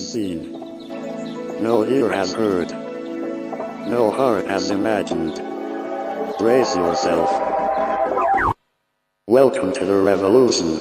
seen. No ear has heard. No heart has imagined. Brace yourself. Welcome to the revolution.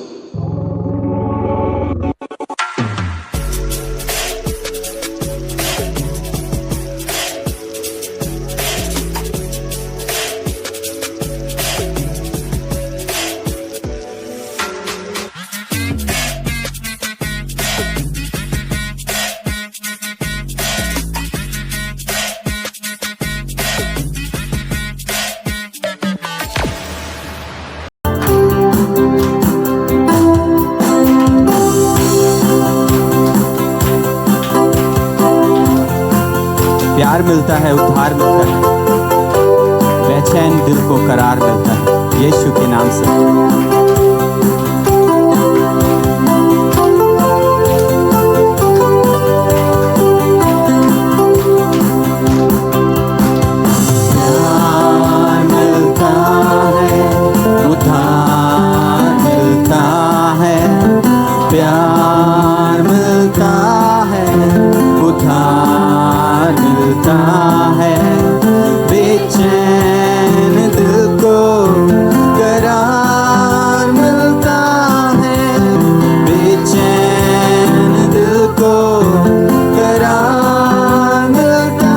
प्यार मिलता है, उद्धार मिलता है, बेचैन दिल को करार मिलता है यीशु के नाम से। प्यार मिलता है, उद्धार मिलता है, बेचैन दिल को करार मिलता है, बेचैन दिल को करार मिलता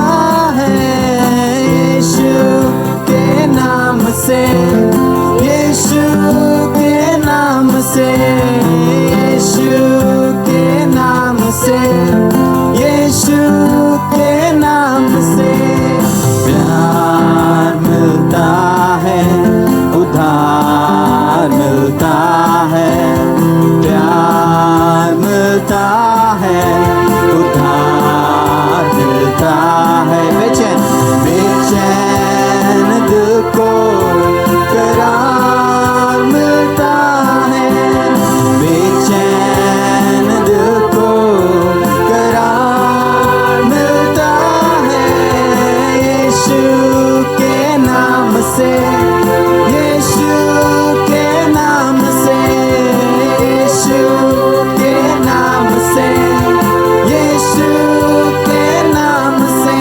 है यीशु के नाम से, यीशु के नाम से, यीशु के नाम से, यीशु के नाम से। प्यार मिलता है, उद्धार मिलता है, प्यार मिलता है, उद्धार मिलता है, बेचैन बेचैन दिल को करार मिलता है, बेचैन दिल को करार मिलता है यीशु के नाम से, यीशु के नाम से, यीशु के नाम से, यीशु के नाम से।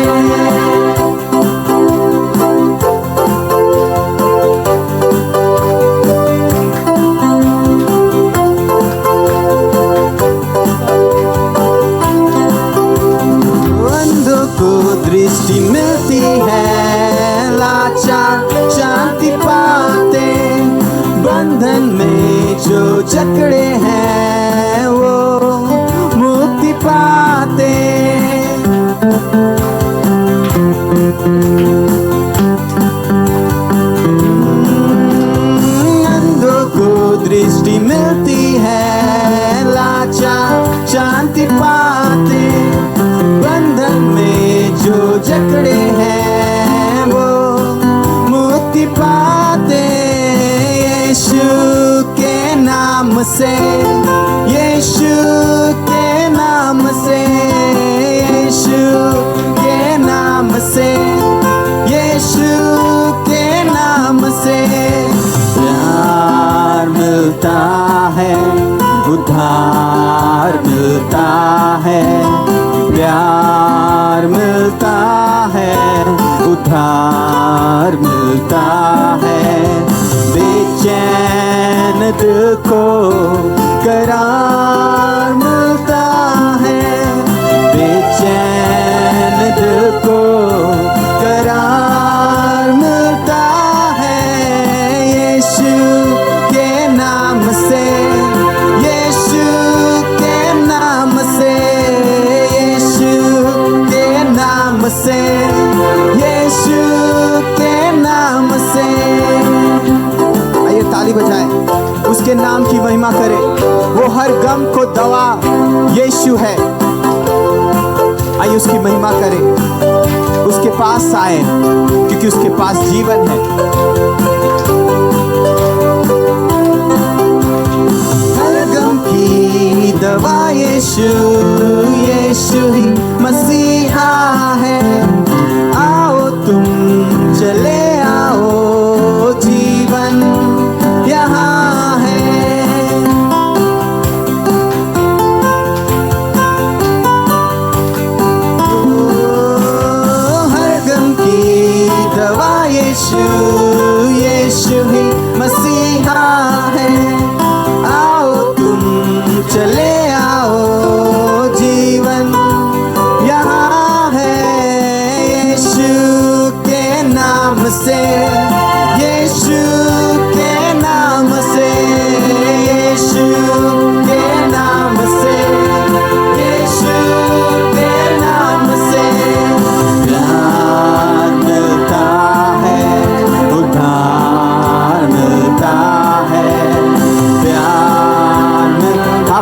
अंधों को दृष्टि मिलती है, लाचार शांति पाते, बंधन में जो जकड़े हैं वो मुक्ति पाते। अंधों को दृष्टि मिलती है, लाचार शांति पाते, बंधन में जो जकड़े हैं वो मुक्ति पाते यीशु के नाम से, यीशु के नाम से, यीशु के नाम से, यीशु के नाम से। प्यार मिलता है, उद्धार मिलता है, प्यार मिलता है, उद्धार मिलता है, बेचैन दिल को करार मिलता है, बेचैन दिल को करार मिलता है यीशु के नाम से, यीशु के नाम से, यीशु के नाम से, यीशु के नाम से। आइए ताली बजाएं, उसके नाम की महिमा करें, वो हर गम को दवा यीशु है। आइए उसकी महिमा करें, उसके पास आए क्योंकि उसके पास जीवन है। हर गम की दवा यीशु, यीशु ही मसीहा है। आओ तुम चले आओ, जीवन यहाँ है।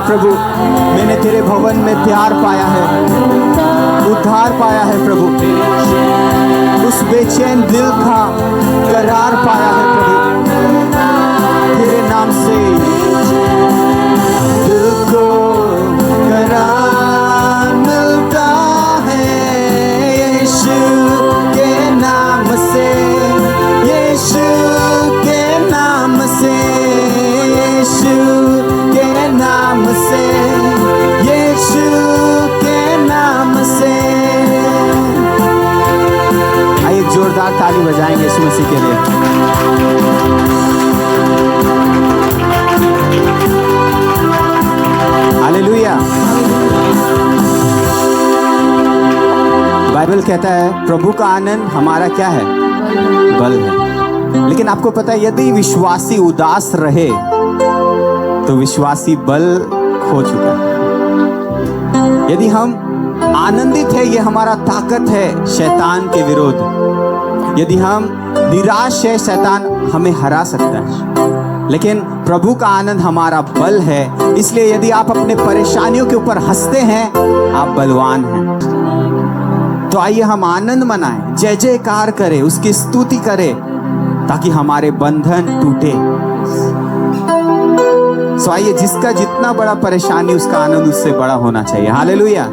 प्रभु, मैंने तेरे भवन में प्यार पाया है, उद्धार पाया है प्रभु, उस बेचैन दिल का करार पाया है प्रभु, तेरे नाम से दिल को करार मिलता है, यीशु के नाम से, यीशु के नाम से, यीशु के नाम से, यीशु के नाम से। आइए एक जोरदार ताली बजाएंगे यीशु मसीह के लिए। हालेलुया। बाइबल कहता है प्रभु का आनंद हमारा क्या है? बल है। लेकिन आपको पता है यदि विश्वासी उदास रहे तो विश्वासी बल खो चुका है। यदि हम आनंदित है, ये हमारा ताकत है शैतान के विरोध। यदि हम निराश है, शैतान हमें हरा सकता है। लेकिन प्रभु का आनंद हमारा बल है। इसलिए यदि आप अपने परेशानियों के ऊपर हंसते हैं, आप बलवान हैं। तो आइए हम आनंद मनाएं, जय जयकार करें, उसकी स्तुति करें, ताकि हमारे बंधन टूटे। सो आइए, जिसका जितना बड़ा परेशानी, उसका आनंद उससे बड़ा होना चाहिए। हालेलुया।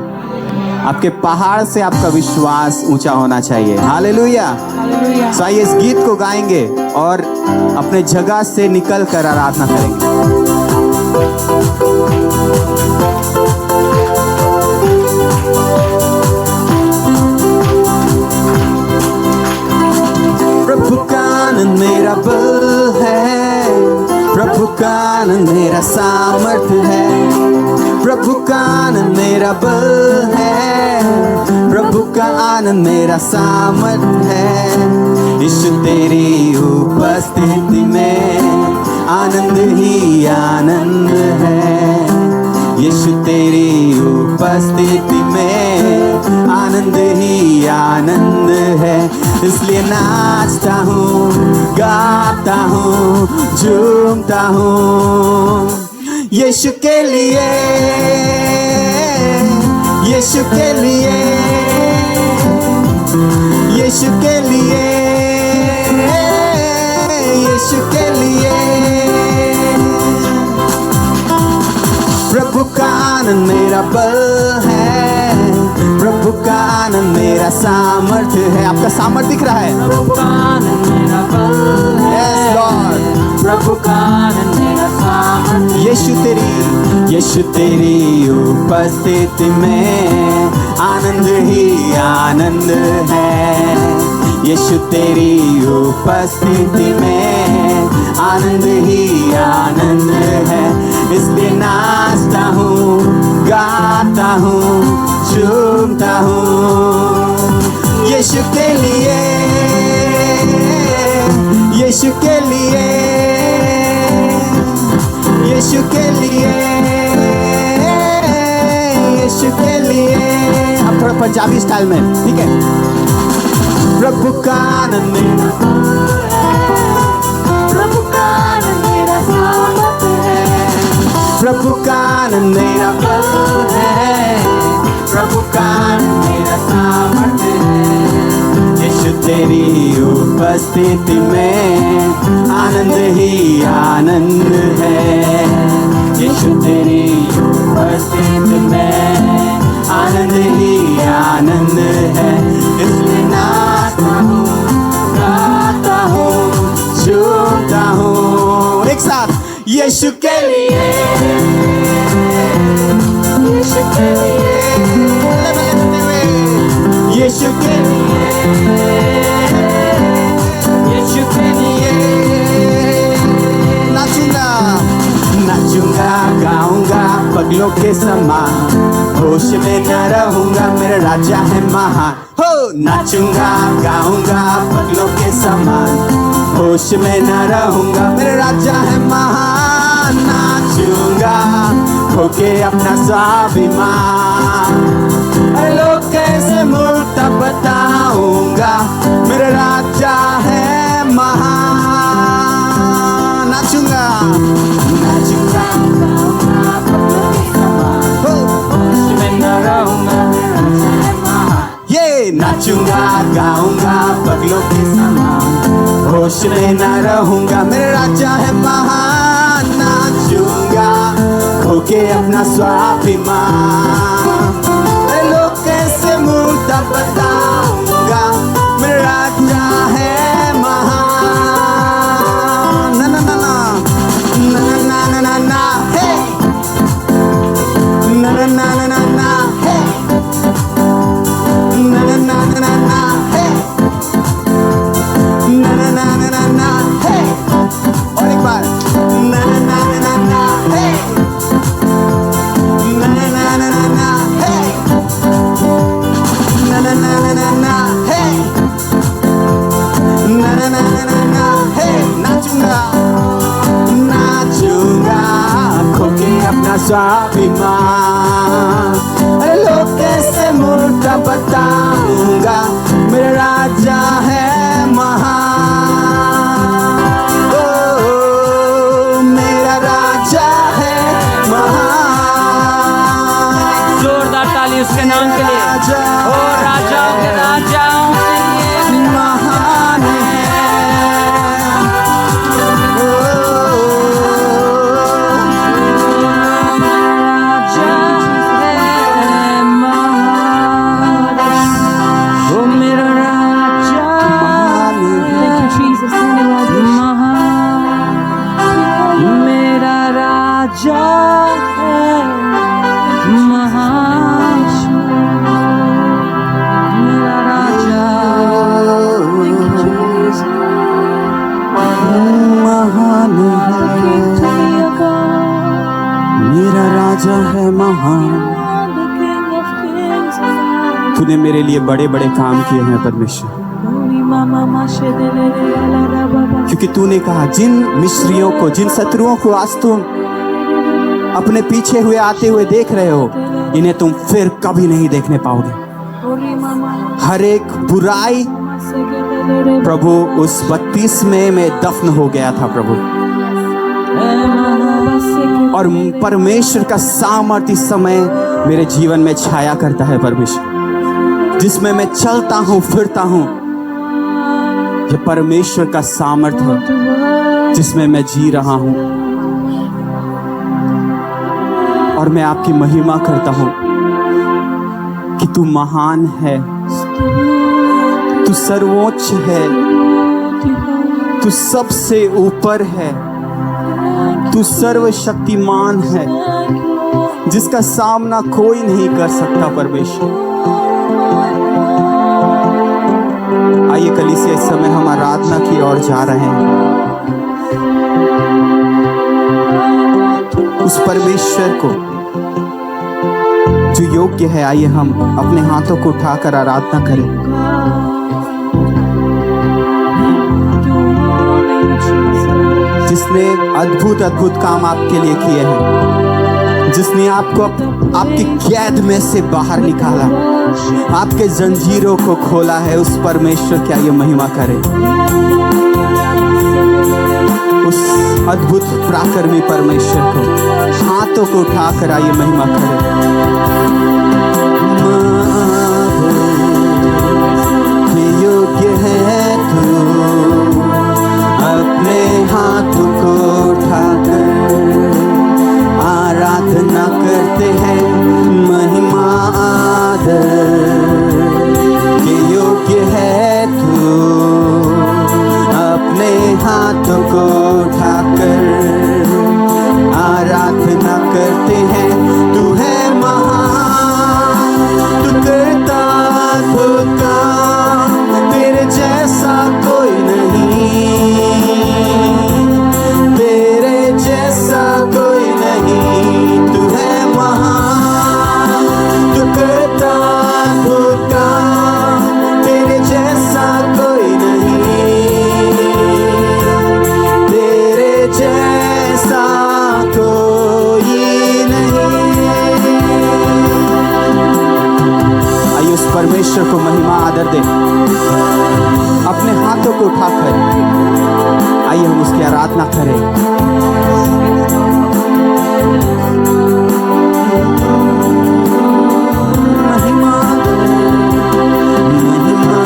आपके पहाड़ से आपका विश्वास ऊंचा होना चाहिए। हालेलुया। सो आइए इस गीत को गाएंगे और अपने जगह से निकल कर आराधना करेंगे। प्रभु का आनंद मेरा बल है, प्रभु का आनंद मेरा सामर्थ्य है, प्रभु का आनंद मेरा बल है, प्रभु का आनंद मेरा सामर्थ्य है। यीशु तेरी उपस्थिति में आनंद ही आनंद है, यीशु तेरी उपस्थिति में आनंद ही आनंद है। इसलिए नाचता हूँ, गाता हूँ, झूमता हूँ यीशु के लिए, यीशु के लिए, यीशु के लिए, यीशु के लिए। प्रभु का आनंद मेरा बल है, प्रभु का आनंद मेरा सामर्थ्य है। आपका सामर्थ्य दिख रहा है? प्रभु का आनंद मेरा बल है। Yes, Lord. प्रभु का आनंद मेरा सामर्थ्य। यीशु तेरी उपस्थिति में आनंद ही आनंद है, यीशु तेरी उपस्थिति में आनंद ही आनंद है। इसलिए नाचता हूँ, गाता हूँ, झूमता हूँ यीशु के लिए, यीशु के लिए, यीशु के लिए, यीशु के लिए। अब थोड़ा पंजाबी स्टाइल में, ठीक है? प्रभु का आनंद मेरा बल है, प्रभु का आनंद मेरा सामर्थ्य है, प्रभु का आनंद मेरा बल है, प्रभु का आनंद मेरा सामर्थ्य है। यीशु तेरी उपस्थिति में आनंद ही आनंद है, यीशु तेरी उपस्थिति में आनंद ही आनंद है। इसलिए नाचता हूँ, गाता हूँ, झूमता हूँ एक साथ यीशु के लिए, यीशु के लिए, यीशु के लिए, यीशु के लिए। नाचूंगा, नाचूंगा, गाऊंगा पगलों के समान, होश में न रहूंगा, मेरा राजा है महान। हो नाचूंगा, गाऊंगा पगलों के समान, होश में न रहूंगा, मेरा राजा है महान। नाचूंगा होके अपना स्वाभिमान, लोग कैसे मूर्ता बताऊंगा, मेरा राजा है महान। नाचूंगा, नाचूंगा, गाऊंगा पगलों के पागलों के समान, होश में ना रहूंगा, मेरा राजा है महान, नाचूंगा खो के अपना स्वाभिमान। लोग कैसे मुर्दा बताऊंगा, मेरा राजा है महान। ना ना ना ना ना ना ना ना ना हे ना ना ना ना ना ना हे na na na na na na hey na na na na na na hey और एक बार na na na na na na hey na na na na na na hey na na na na na na hey na na na na na na hey नाचूंगा नाचूंगा खो के अपना स्वाभिमान। लोग कैसे मुर्दा बताऊंगा, मेरा राजा है महान। ओ मेरा राजा है महान। जोरदार ताली उसके नाम के लिए। ओ राजाओं के राजाओं के लिए महान है। तूने मेरे लिए बड़े बड़े काम किए हैं परमेश्वर, क्योंकि तूने कहा जिन मिस्रियों को, जिन शत्रुओं को आज तुम अपने पीछे हुए आते हुए देख रहे हो, इन्हें तुम फिर कभी नहीं देखने पाओगे। हर एक बुराई प्रभु उस बपतिस्मे में दफन हो गया था प्रभु, और परमेश्वर का सामर्थ्य इस समय मेरे जीवन में छाया करता है परमेश्वर, जिसमें मैं चलता हूँ फिरता हूँ। ये परमेश्वर का सामर्थ्य है जिसमें मैं जी रहा हूँ, और मैं आपकी महिमा करता हूँ कि तू महान है, तू सर्वोच्च है, तू सबसे ऊपर है, तू सर्वशक्तिमान है, जिसका सामना कोई नहीं कर सकता परमेश्वर। आइए कलीसिया, इस समय हम आराधना की ओर जा रहे हैं। उस परमेश्वर को जो योग्य है, आइए हम अपने हाथों को उठाकर आराधना करें। जिसने अद्भुत अद्भुत काम आपके लिए किए हैं, जिसने आपको आपकी कैद में से बाहर निकाला, आपके जंजीरों को खोला है, उस परमेश्वर की आइए महिमा करें। उस अद्भुत पराक्रमी परमेश्वर को हाथों को उठाकर आइए महिमा करें। योग्य है तू, अपने हाथों को उठाकर आराधना करते हैं। महिमा आदर के योग्य है तू, अपने हाथों को उठाकर आराधना करते हैं। तू है महान, तू करता अद्भुत काम, तेरे जैसा कोई नहीं, तेरे जैसा कोई नहीं। तू है महान, तू करता अद्भुत काम, तेरे जैसा कोई नहीं, तेरे जैसा कोई नहीं। आइए उस परमेश्वर को महिमा आदर दें, अपने हाथों को उठाकर आइए हम उसकी आराधना करें। महिमा महिमा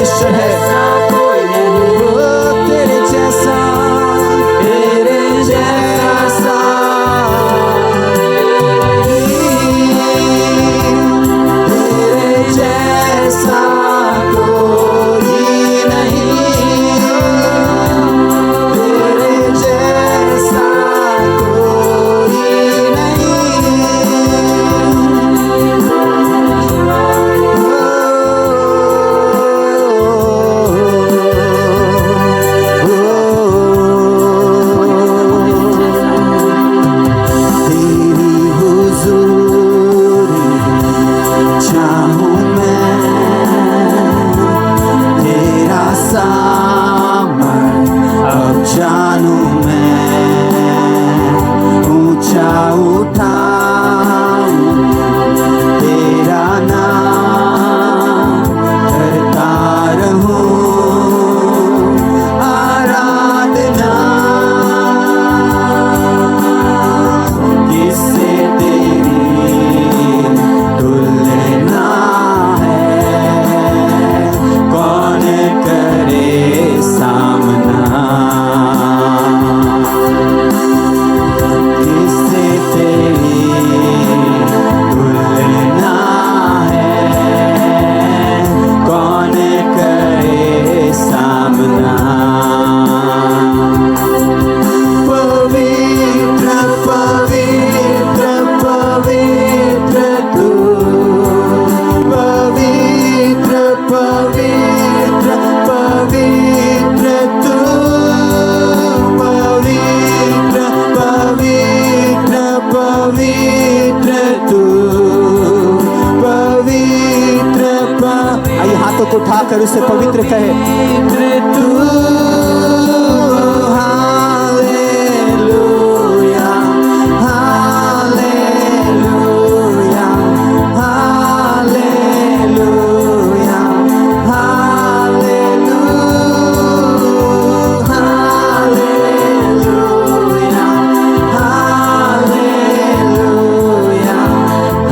परमेश्वर है। कोई नहीं, ओ तेरे जैसा, तेरे जैसा तेरे जैसा कोई नहीं, तेरे जैसा कोई तेरी हुजूरी चाहूं मैं, तेरा सामर्थ अब जानूं मैं, ऊंचा उठाऊं तेरा नाम, करता रहूं आराधना, किससे तेरी तुलना है, कौन करे सामना, किससे तेरी तुलना है, कौन करे सामना। पवित्र पवित्र पवित्र तू, पवित्र पवित्र पवित्र तू, पवित्र पवित्र पवित्र तू, पवित्र आइए हाथों को उठाकर उसे पवित्र कहे तू। Hallelujah hallelujah hallelujah hallelujah hallelujah hallelujah hallelujah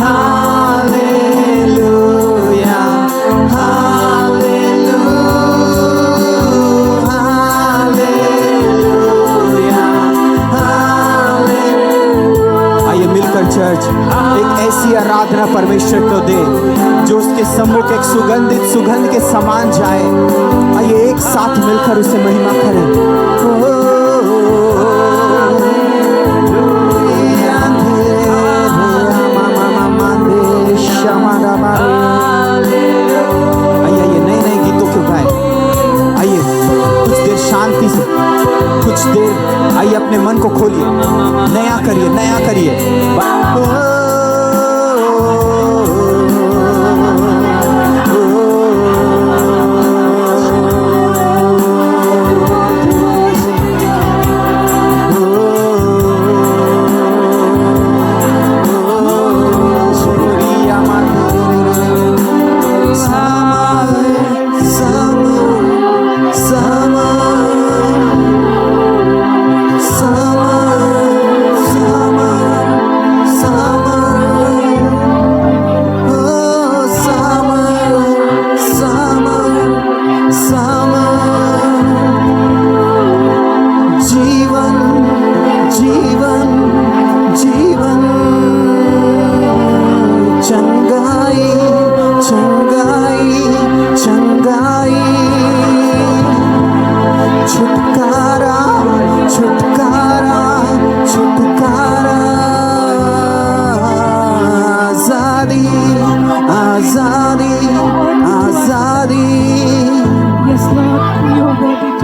hallelujah. आइए मिलकर चर्च एक ऐसी आराधना परमेश्वर को दे जो उसके सम्मुख एक सुगंध के समान जाए। आइए एक साथ मिलकर उसे महिमा करें। आइए नए नए गीतों को गाएं। आइए कुछ देर शांति से, कुछ देर आइए अपने मन को खोलिए, नया करिए नया करिए।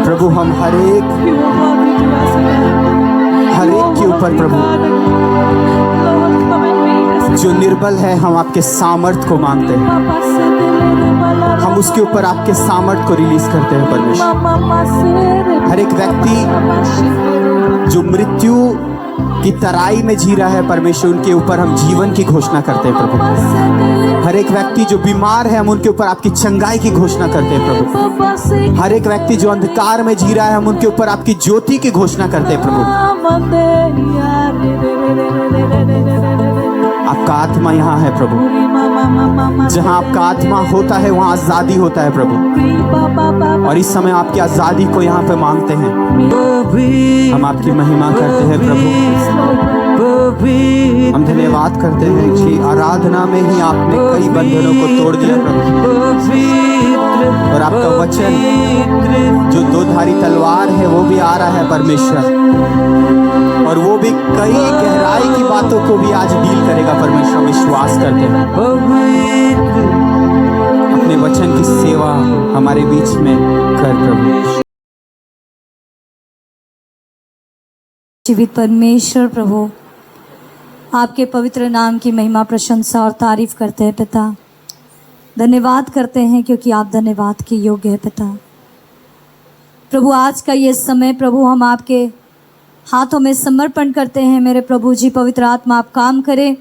प्रभु हम हर एक के ऊपर प्रभु जो निर्बल है, हम आपके सामर्थ को मांगते हैं। हम उसके ऊपर आपके सामर्थ को रिलीज करते हैं परमेश्वर। हर एक व्यक्ति जो मृत्यु की तराई में जी रहा है परमेश्वर, उनके ऊपर हम जीवन की घोषणा करते हैं प्रभु। हर एक व्यक्ति जो बीमार है, हम उनके ऊपर आपकी चंगाई की घोषणा करते हैं प्रभु। हर एक व्यक्ति जो अंधकार में जी रहा है, हम उनके ऊपर आपकी ज्योति की घोषणा करते हैं प्रभु। आपका आत्मा यहाँ है प्रभु। जहाँ आपका आत्मा होता है वहाँ आज़ादी होता है प्रभु, और इस समय आपकी आज़ादी को यहाँ पे मांगते हैं। हम आपकी महिमा करते हैं प्रभु। हम धन्यवाद करते हैं कि आराधना में ही आपने कई बंधनों को तोड़ दिया प्रभु, और आपका वचन जो दो-धारी तलवार है वो भी आ रहा है परमेश्वर, और वो भी कई गहराई की बातों को भी आज डील करेगा परमेश्वर। विश्वास करते हैं अपने वचन की सेवा हमारे बीच में कर प्रभु। जीवित परमेश्वर प्रभु, आपके पवित्र नाम की महिमा प्रशंसा और तारीफ करते हैं पिता। धन्यवाद करते हैं क्योंकि आप धन्यवाद के योग्य है पिता। प्रभु आज का ये समय प्रभु हम आपके हाथों में समर्पण करते हैं। मेरे प्रभु जी, पवित्र आत्मा आप काम करें।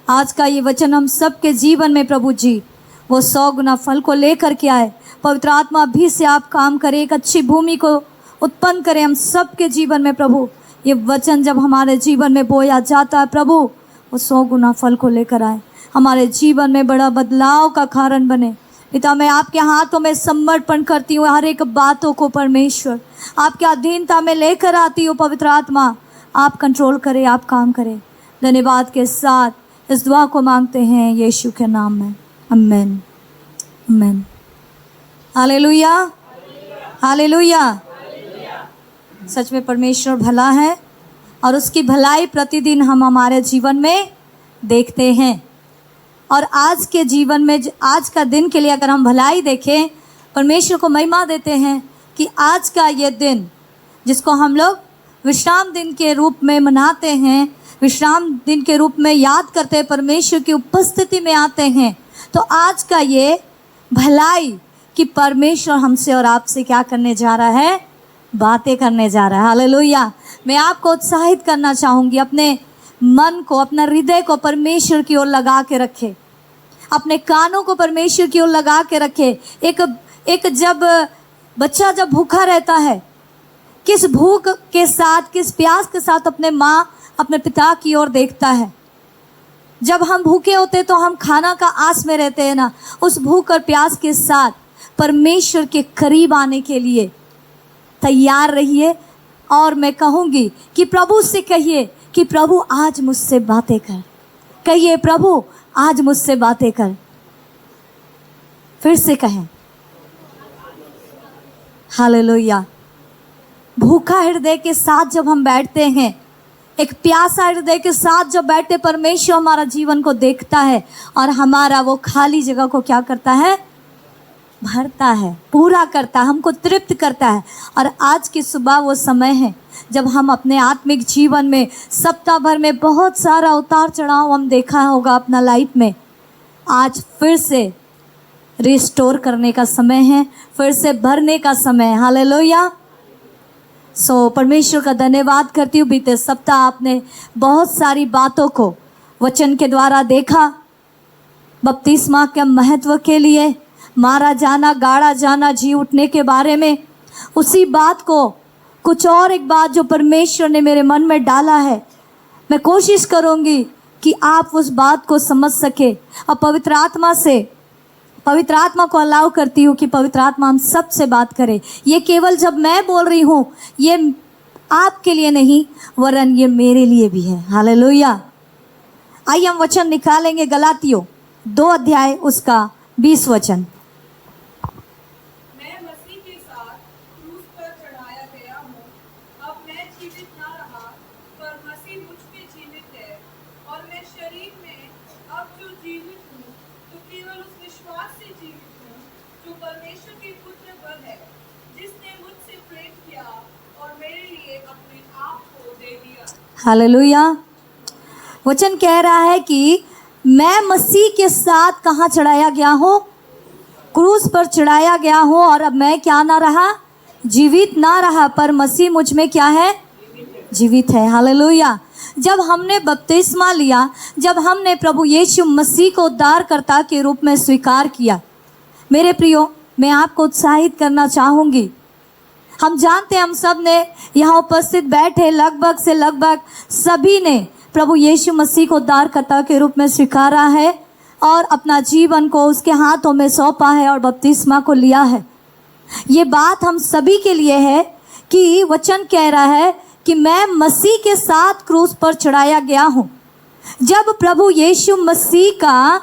आज का ये वचन हम सबके जीवन में प्रभु जी वो 100 गुना फल को लेकर के आए। पवित्र आत्मा भी से आप काम करें, एक अच्छी भूमि को उत्पन्न करें हम सबके जीवन में प्रभु। ये वचन जब हमारे जीवन में बोया जाता है प्रभु, वो 100 गुना फल को लेकर आए, हमारे जीवन में बड़ा बदलाव का कारण बने। पिता मैं आपके हाथों में समर्पण करती हूँ हर एक बातों को परमेश्वर, आपके अधीनता में लेकर आती हूँ। पवित्र आत्मा आप कंट्रोल करें, आप काम करें। धन्यवाद के साथ इस दुआ को मांगते हैं यीशु के नाम में, आमीन आमीन। Hallelujah hallelujah. सच में परमेश्वर भला है और उसकी भलाई प्रतिदिन हम हमारे जीवन में देखते हैं। और आज के जीवन में आज का दिन के लिए अगर हम भलाई देखें, परमेश्वर को महिमा देते हैं कि आज का ये दिन जिसको हम लोग विश्राम दिन के रूप में मनाते हैं, विश्राम दिन के रूप में याद करते हैं, परमेश्वर की उपस्थिति में आते हैं, तो आज का ये भलाई कि परमेश्वर हमसे और आपसे क्या करने जा रहा है, बातें करने जा रहा है। हालेलुया। मैं आपको उत्साहित करना चाहूँगी, अपने मन को, अपना हृदय को परमेश्वर की ओर लगा के रखे, अपने कानों को परमेश्वर की ओर लगा के रखे। एक जब बच्चा जब भूखा रहता है, किस भूख के साथ, किस प्यास के साथ अपने माँ अपने पिता की ओर देखता है। जब हम भूखे होते तो हम खाना का आस में रहते हैं ना, उस भूख और प्यास के साथ परमेश्वर के करीब आने के लिए तैयार रहिए। और मैं कहूँगी कि प्रभु से कहिए कि प्रभु आज मुझसे बातें कर। कहिए प्रभु आज मुझसे बातें कर। फिर से कहें हालेलुया। भूखा हृदय के साथ जब हम बैठते हैं, एक प्यासा हृदय के साथ जब बैठते, परमेश्वर हमारा जीवन को देखता है और हमारा वो खाली जगह को क्या करता है, भरता है, पूरा करता है, हमको तृप्त करता है। और आज की सुबह वो समय है जब हम अपने आत्मिक जीवन में सप्ताह भर में बहुत सारा उतार चढ़ाव हम देखा होगा अपना लाइफ में, आज फिर से रिस्टोर करने का समय है, फिर से भरने का समय है। हालेलुया। परमेश्वर का धन्यवाद करती हूँ। बीते सप्ताह आपने बहुत सारी बातों को वचन के द्वारा देखा, बपतिस्मा के महत्व के लिए, मारा जाना, गाड़ा जाना, जी उठने के बारे में। उसी बात को कुछ और एक बात जो परमेश्वर ने मेरे मन में डाला है, मैं कोशिश करूँगी कि आप उस बात को समझ सके। और पवित्र आत्मा को अलाउ करती हूँ कि पवित्र आत्मा हम सब से बात करे। ये केवल जब मैं बोल रही हूँ ये आपके लिए नहीं, वरन ये मेरे लिए भी है। हालेलुया। आइए हम वचन निकालेंगे, गलातियों 2 अध्याय उसका 20 वचन। मैं मसीह के साथ क्रूस पर चढ़ाया गया हूँ, अब मैं जीवित ना रहा पर मसीह मुझ में जीवित है, और मैं शरीर में अब जो जीवित हूँ तो केवल उस विश्वास से जीवित हूँ जो परमेश्वर के पुत्र पर है, जिसने मुझसे प्रेम किया और मेरे लिए अपने आप को दे दिया। हालेलुया। वचन कह रहा है कि मैं मसीह के साथ कहाँ चढ़ाया गया हूँ, क्रूस पर चढ़ाया गया हूँ, और अब मैं क्या ना रहा, जीवित ना रहा, पर मसीह मुझ में क्या है, जीवित है। हालेलुया। जब हमने बपतिस्मा लिया, जब हमने प्रभु यीशु मसीह को उद्धारकर्ता के रूप में स्वीकार किया, मेरे प्रियो मैं आपको उत्साहित करना चाहूँगी। हम जानते हैं, हम सब ने यहाँ उपस्थित बैठे लगभग सभी ने प्रभु यीशु मसीह को उद्धारकर्ता के रूप में स्वीकारा है। और अपना जीवन को उसके हाथों में सौंपा है और बपतिस्मा को लिया है। ये बात हम सभी के लिए है कि वचन कह रहा है कि मैं मसीह के साथ क्रूस पर चढ़ाया गया हूँ। जब प्रभु यीशु मसीह का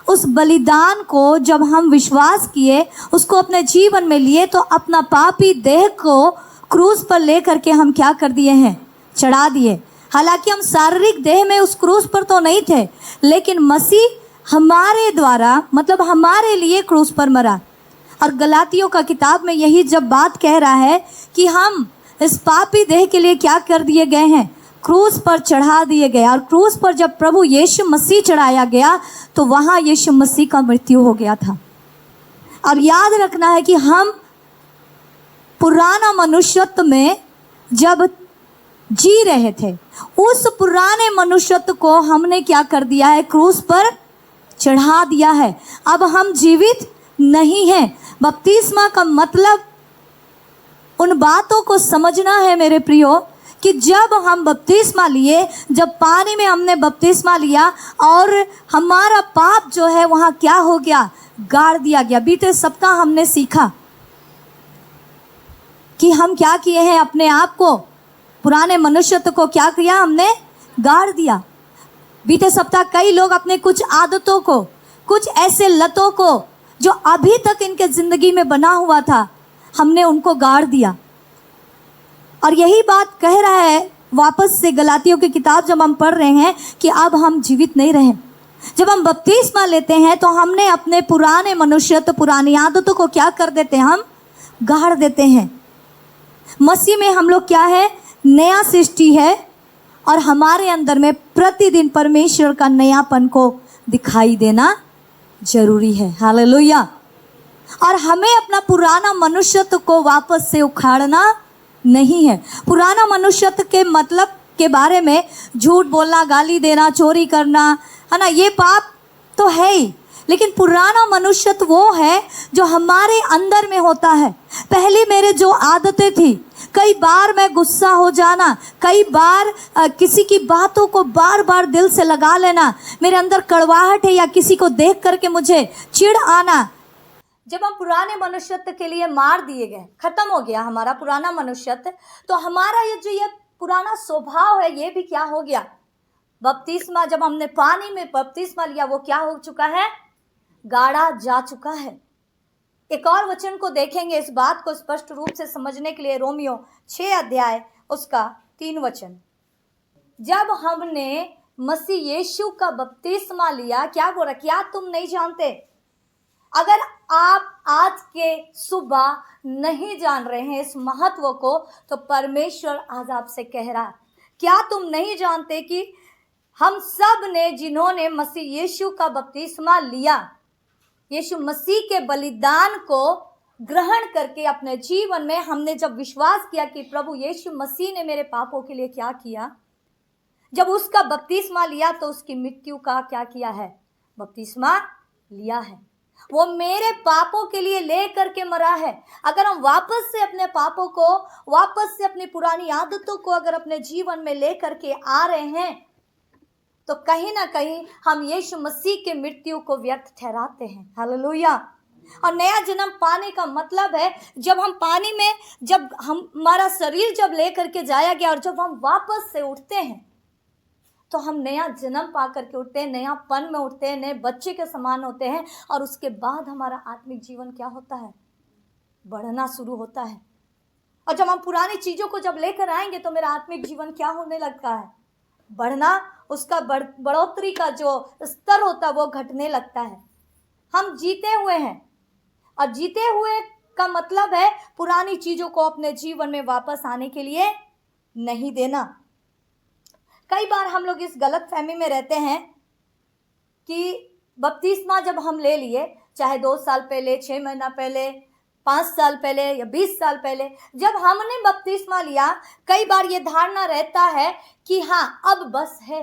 उस बलिदान को जब हम विश्वास किए, उसको अपने जीवन में लिए, तो अपना पापी देह को क्रूस पर लेकर के हम क्या कर दिए हैं, चढ़ा दिए। हालांकि हम शारीरिक देह में उस क्रूस पर तो नहीं थे, लेकिन मसीह हमारे द्वारा, मतलब हमारे लिए क्रूस पर मरा। और गलातियों का किताब में यही जब बात कह रहा है कि हम इस पापी देह के लिए क्या कर दिए गए हैं, क्रूस पर चढ़ा दिए गए। और क्रूस पर जब प्रभु यीशु मसीह चढ़ाया गया तो वहाँ यीशु मसीह का मृत्यु हो गया था। और याद रखना है कि हम पुराना मनुष्यत्व में जब जी रहे थे, उस पुराने मनुष्यत्व को हमने क्या कर दिया है, क्रूस पर चढ़ा दिया है। अब हम जीवित नहीं हैं। बपतिस्मा का मतलब उन बातों को समझना है मेरे प्रियो, कि जब हम बपतिस्मा लिए, जब पानी में हमने बपतिस्मा लिया और हमारा पाप जो है वहाँ क्या हो गया, गाड़ दिया गया। बीते सप्ताह हमने सीखा कि हम क्या किए हैं, अपने आप को, पुराने मनुष्यत्व को क्या किया, हमने गाड़ दिया। बीते सप्ताह कई लोग अपने कुछ आदतों को, कुछ ऐसे लतों को जो अभी तक इनके ज़िंदगी में बना हुआ था, हमने उनको गाड़ दिया। और यही बात कह रहा है वापस से गलातियों की किताब जब हम पढ़ रहे हैं कि अब हम जीवित नहीं रहे। जब हम बपतिस्मा लेते हैं तो हमने अपने पुराने मनुष्यत्व, पुरानी आदतों को क्या कर देते हैं, हम गाड़ देते हैं। मसीह में हम लोग क्या है, नया सृष्टि है और हमारे अंदर में प्रतिदिन परमेश्वर का नयापन को दिखाई देना जरूरी है। हालेलुया। और हमें अपना पुराना मनुष्यत्व को वापस से उखाड़ना नहीं है। पुराना मनुष्यत्व के मतलब के बारे में झूठ बोलना, गाली देना, चोरी करना, है ना, ये पाप तो है ही, लेकिन पुराना मनुष्यत्व वो है जो हमारे अंदर में होता है। पहले मेरे जो आदतें थी, कई बार मैं गुस्सा हो जाना, कई बार किसी की बातों को बार बार दिल से लगा लेना, मेरे अंदर कड़वाहट है या किसी को देख करके मुझे चिढ़ आना। जब हम पुराने मनुष्यत्व के लिए मार दिए गए, खत्म हो गया हमारा पुराना मनुष्यत्व, तो हमारा ये पुराना स्वभाव है, ये भी क्या हो गया, बपतिस्मा जब हमने पानी में बपतिस्मा लिया, वो क्या हो चुका है, गाड़ा जा चुका है। एक और वचन को देखेंगे इस बात को स्पष्ट रूप से समझने के लिए, रोमियो 6 अध्याय उसका 3 वचन। जब हमने मसीह यीशु का बपतिस्मा लिया, क्या बोला, क्या तुम नहीं जानते? अगर आप आज के सुबह नहीं जान रहे हैं इस महत्व को, तो परमेश्वर आज आपसे कह रहा है, क्या तुम नहीं जानते कि हम सब ने, जिन्होंने मसीह यीशु का बपतिस्मा लिया, यीशु मसीह के बलिदान को ग्रहण करके अपने जीवन में हमने जब विश्वास किया कि प्रभु यीशु मसीह ने मेरे पापों के लिए क्या किया, जब उसका बपतिस्मा लिया तो उसकी मृत्यु का क्या किया है, बपतिस्मा लिया है। वो मेरे पापों के लिए ले करके मरा है। अगर हम वापस से अपने पापों को, वापस से अपनी पुरानी आदतों को अगर अपने जीवन में ले करके आ रहे हैं, तो कहीं ना कहीं हम यीशु मसीह के मृत्यु को व्यर्थ ठहराते हैं। हालेलुया। और नया जन्म पाने का मतलब है, जब हम पानी में, जब हमारा शरीर जब ले करके जाया गया और जब हम वापस से उठते हैं, तो हम नया जन्म पा करके उठते हैं, नया पन में उठते हैं, नए बच्चे के समान होते हैं। और उसके बाद हमारा आत्मिक जीवन क्या होता है, बढ़ना शुरू होता है। और जब हम पुरानी चीज़ों को जब लेकर आएंगे तो मेरा आत्मिक जीवन क्या होने लगता है, बढ़ना, उसका बढ़ोतरी का जो स्तर होता है वो घटने लगता है। हम जीते हुए हैं, और जीते हुए का मतलब है पुरानी चीज़ों को अपने जीवन में वापस आने के लिए नहीं देना। कई बार हम लोग इस गलत फहमी में रहते हैं कि बपतिस्मा जब हम ले लिए, चाहे 2 साल पहले, 6 महीना पहले, 5 साल पहले या 20 साल पहले, जब हमने बपतिस्मा लिया, कई बार ये धारणा रहता है कि हाँ अब बस है,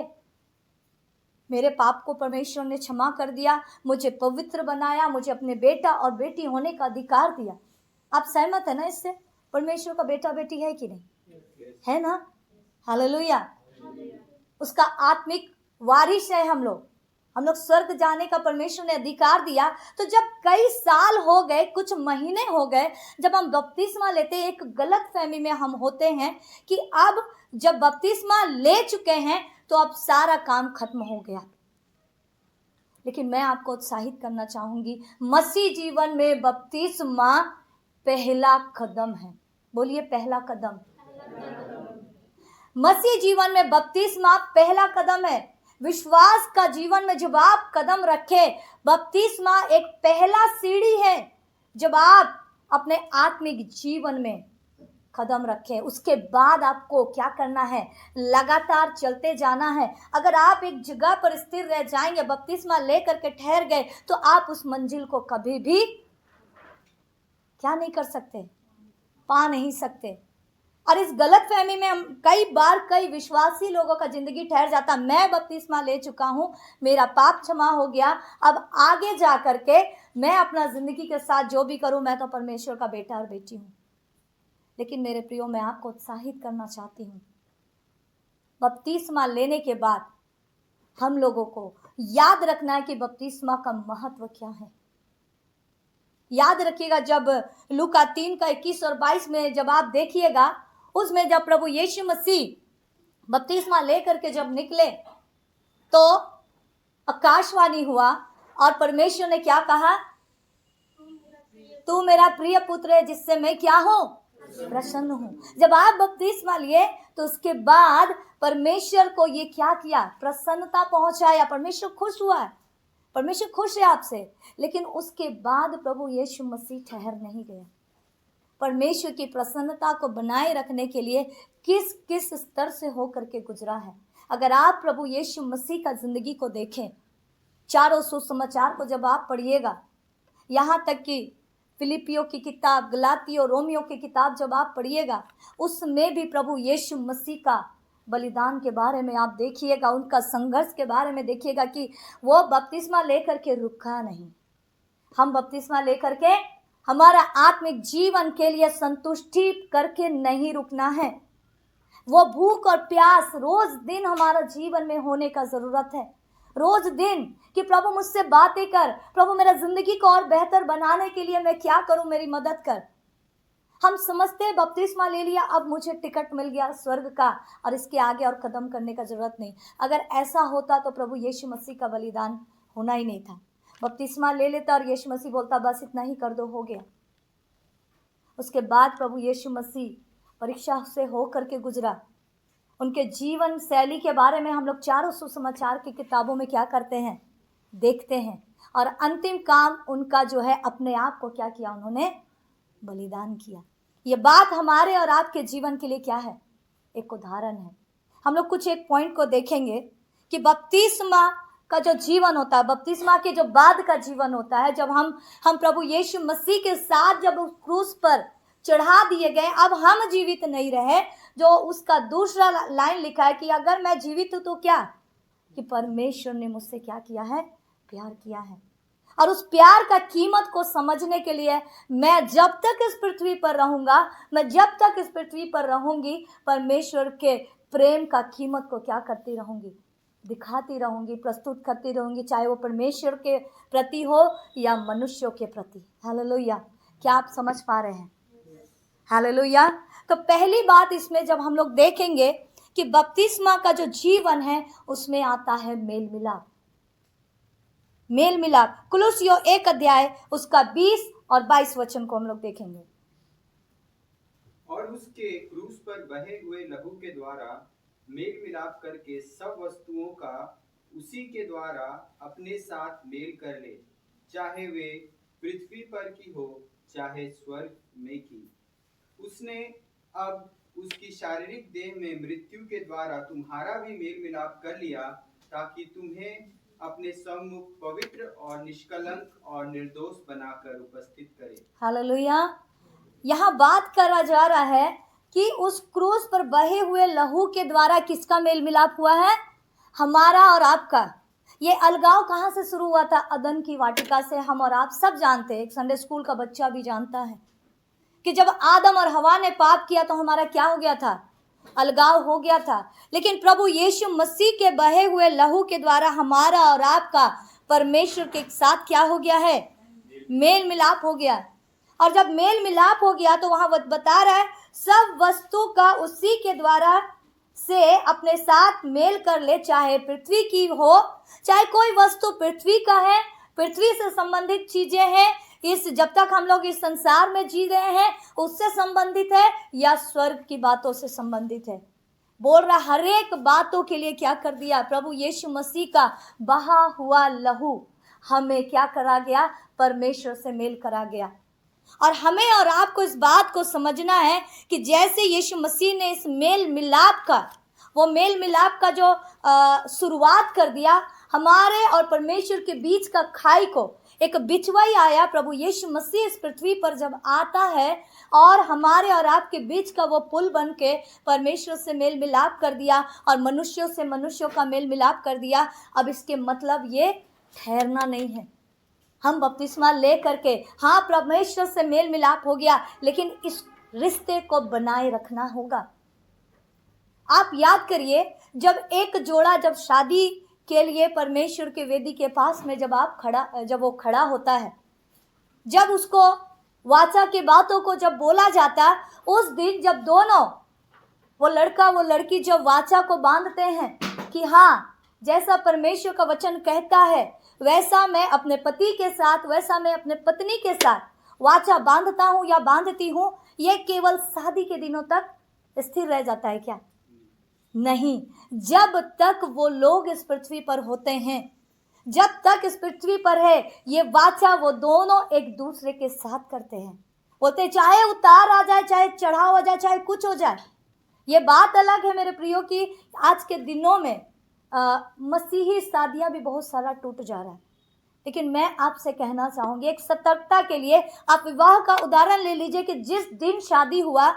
मेरे पाप को परमेश्वर ने क्षमा कर दिया, मुझे पवित्र बनाया, मुझे अपने बेटा और बेटी होने का अधिकार दिया। आप सहमत है ना इससे? परमेश्वर का बेटा बेटी है कि नहीं, है ना? हालेलुया। उसका आत्मिक वारिस है हम लोग। हम लोग स्वर्ग जाने का परमेश्वर ने अधिकार दिया। तो जब कई साल हो गए, कुछ महीने हो गए, जब हम बपतिस्मा लेते, एक गलत फहमी में हम होते हैं कि अब जब बपतिस्मा ले चुके हैं तो अब सारा काम खत्म हो गया। लेकिन मैं आपको उत्साहित करना चाहूंगी, मसीह जीवन में बपतिस्मा पहला कदम है। बोलिए पहला कदम। मसीह जीवन में बपतिस्मा पहला कदम है। विश्वास का जीवन में जब आप कदम रखे, बपतिस्मा एक पहला सीढ़ी है। जब आप अपने आत्मिक जीवन में कदम रखें, उसके बाद आपको क्या करना है? लगातार चलते जाना है। अगर आप एक जगह पर स्थिर रह जाएंगे, बपतिस्मा लेकर के ठहर गए, तो आप उस मंजिल को कभी भी क्या नहीं कर सकते? पा नहीं सकते। और इस गलत फहमी में हम कई विश्वासी लोगों का जिंदगी ठहर जाता। मैं बपतिस्मा ले चुका हूं, मेरा पाप क्षमा हो गया, अब आगे जा करके मैं अपना जिंदगी के साथ जो भी करूं, मैं तो परमेश्वर का बेटा और बेटी हूं। लेकिन मेरे प्रियो, मैं आपको उत्साहित करना चाहती हूं, बपतिस्मा लेने के बाद हम लोगों को याद रखना है कि बपतिस्मा का महत्व क्या है। याद रखिएगा, जब लूका 3 का 21 और 22 में जब आप देखिएगा, उसमें जब प्रभु यीशु मसीह बपतिस्मा लेकर के जब निकले तो आकाशवाणी हुआ और परमेश्वर ने क्या कहा? तू मेरा प्रिय पुत्र है जिससे मैं क्या हूं? प्रसन्न हूं। जब आप बपतिस्मा लिए तो उसके बाद परमेश्वर को ये क्या किया? प्रसन्नता पहुंचाया। परमेश्वर खुश हुआ है, परमेश्वर खुश है आपसे। लेकिन उसके बाद प्रभु यीशु मसीह ठहर नहीं गया। परमेश्वर की प्रसन्नता को बनाए रखने के लिए किस किस स्तर से होकर के गुजरा है। अगर आप प्रभु यीशु मसीह का जिंदगी को देखें, चारों सुसमाचार को जब आप पढ़िएगा, यहाँ तक कि फिलिपियों की किताब, गलातियों, रोमियो की किताब जब आप पढ़िएगा, उसमें भी प्रभु यीशु मसीह का बलिदान के बारे में आप देखिएगा, उनका संघर्ष के बारे में देखिएगा कि वो बपतिस्मा लेकर के रुका नहीं। हम बपतिस्मा लेकर के हमारा आत्मिक जीवन के लिए संतुष्टि करके नहीं रुकना है। वो भूख और प्यास रोज दिन हमारा जीवन में होने का जरूरत है। रोज दिन कि प्रभु मुझसे बातें कर, प्रभु मेरा जिंदगी को और बेहतर बनाने के लिए मैं क्या करूं, मेरी मदद कर। हम समझते हैं बपतिस्मा ले लिया, अब मुझे टिकट मिल गया स्वर्ग का और इसके आगे और कदम करने का जरूरत नहीं। अगर ऐसा होता तो प्रभु यीशु मसीह का बलिदान होना ही नहीं था। बपतिस्मा ले लेता और यीशु मसीह बोलता बस इतना ही कर दो, हो गया। उसके बाद प्रभु यीशु मसीह परीक्षा से होकर के गुजरा। उनके जीवन शैली के बारे में हम लोग चारों सुसमाचार की किताबों में क्या करते हैं? देखते हैं। और अंतिम काम उनका जो है, अपने आप को क्या किया? उन्होंने बलिदान किया। ये बात हमारे और आपके जीवन के लिए क्या है? एक उदाहरण है। हम लोग कुछ एक पॉइंट को देखेंगे कि बपतिस्मा का जो जीवन होता है, बपतिस्मा के जो बाद का जीवन होता है, जब हम प्रभु यीशु मसीह के साथ जब उस क्रूस पर चढ़ा दिए गए, अब हम जीवित नहीं रहे। जो उसका दूसरा लाइन लिखा है कि अगर मैं जीवित हूं तो क्या? कि परमेश्वर ने मुझसे क्या किया है? प्यार किया है। और उस प्यार का कीमत को समझने के लिए मैं जब तक इस पृथ्वी पर रहूंगा, मैं जब तक इस पृथ्वी पर रहूंगी, परमेश्वर के प्रेम का कीमत को क्या करती रहूंगी? दिखाती रहूंगी, प्रस्तुत करती रहूंगी, चाहे वो परमेश्वर के प्रति हो या मनुष्यों के प्रति। हालेलुया। क्या आप समझ पा रहे हैं? हालेलुया। तो पहली बात इसमें जब हम लोग देखेंगे कि बपतिस्मा का जो जीवन है उसमें आता है मेल मिलाप। मेल मिलाप कुलुस्सियों 1 अध्याय उसका 20 और 22 वचन को हम लोग देखेंगे। और उसके क्रूस पर बहे हुए लहू के द्वारा मेल मिलाप करके सब वस्तुओं का उसी के द्वारा अपने साथ मेल कर ले, चाहे वे पृथ्वी पर की हो चाहे स्वर्ग में की। उसने अब उसकी शारीरिक देह में मृत्यु के द्वारा तुम्हारा भी मेल मिलाप कर लिया, ताकि तुम्हें अपने सम्मुख पवित्र और निष्कलंक और निर्दोष बनाकर उपस्थित करे। हालेलुया। यहाँ बात करा जा रहा है कि उस क्रूस पर बहे हुए लहू के द्वारा किसका मेल मिलाप हुआ है? हमारा और आपका। ये अलगाव कहाँ से शुरू हुआ था? अदन की वाटिका से। हम और आप सब जानते हैं, एक संडे स्कूल का बच्चा भी जानता है कि जब आदम और हवा ने पाप किया तो हमारा क्या हो गया था? अलगाव हो गया था, लेकिन प्रभु यीशु मसीह के बहे हुए लहू के द्वारा हमारा और आपका परमेश्वर के साथ क्या हो गया है? मेल मिलाप हो गया। और जब मेल मिलाप हो गया तो वहां बता रहा है सब वस्तु का उसी के द्वारा से अपने साथ मेल कर ले, चाहे पृथ्वी की हो, चाहे कोई वस्तु पृथ्वी का है, पृथ्वी से संबंधित चीजें हैं, इस जब तक हम लोग इस संसार में जी रहे हैं उससे संबंधित है, या स्वर्ग की बातों से संबंधित है। बोल रहा हर एक बातों के लिए क्या कर दिया? प्रभु यीशु मसीह का बहा हुआ लहू हमें क्या करा गया? परमेश्वर से मेल करा गया। और हमें और आपको इस बात को समझना है कि जैसे यीशु मसीह ने इस मेल मिलाप का जो शुरुआत कर दिया, हमारे और परमेश्वर के बीच का खाई को एक बिछवाई आया। प्रभु यीशु मसीह इस पृथ्वी पर जब आता है और हमारे और आपके बीच का वो पुल बन के परमेश्वर से मेल मिलाप कर दिया और मनुष्यों से मनुष्यों का मेल मिलाप कर दिया। अब इसके मतलब ये ठहरना नहीं है। हम बपतिस्मा ले करके हाँ परमेश्वर से मेल मिलाप हो गया, लेकिन इस रिश्ते को बनाए रखना होगा। आप याद करिए, जब एक जोड़ा जब शादी के लिए परमेश्वर के वेदी के पास में जब वो खड़ा होता है, जब उसको वाचा की बातों को जब बोला जाता, उस दिन जब दोनों वो लड़का वो लड़की जब वाचा को बांधते हैं कि हाँ जैसा परमेश्वर का वचन कहता है वैसा मैं अपने पति के साथ, वैसा मैं अपने पत्नी के साथ वाचा बांधता हूँ या बांधती हूँ, ये केवल शादी के दिनों तक स्थिर रह जाता है क्या? नहीं। जब तक वो लोग इस पृथ्वी पर होते हैं, जब तक इस पृथ्वी पर है, ये वाचा वो दोनों एक दूसरे के साथ करते हैं। बोलते चाहे उतार आ जाए, चाहे चढ़ाव आ जाए, चाहे कुछ हो जाए। ये बात अलग है मेरे प्रियो की आज के दिनों में मसीही शादियां भी बहुत सारा टूट जा रहा है, लेकिन मैं आपसे कहना चाहूँगी एक सतर्कता के लिए, आप विवाह का उदाहरण ले लीजिए कि जिस दिन शादी हुआ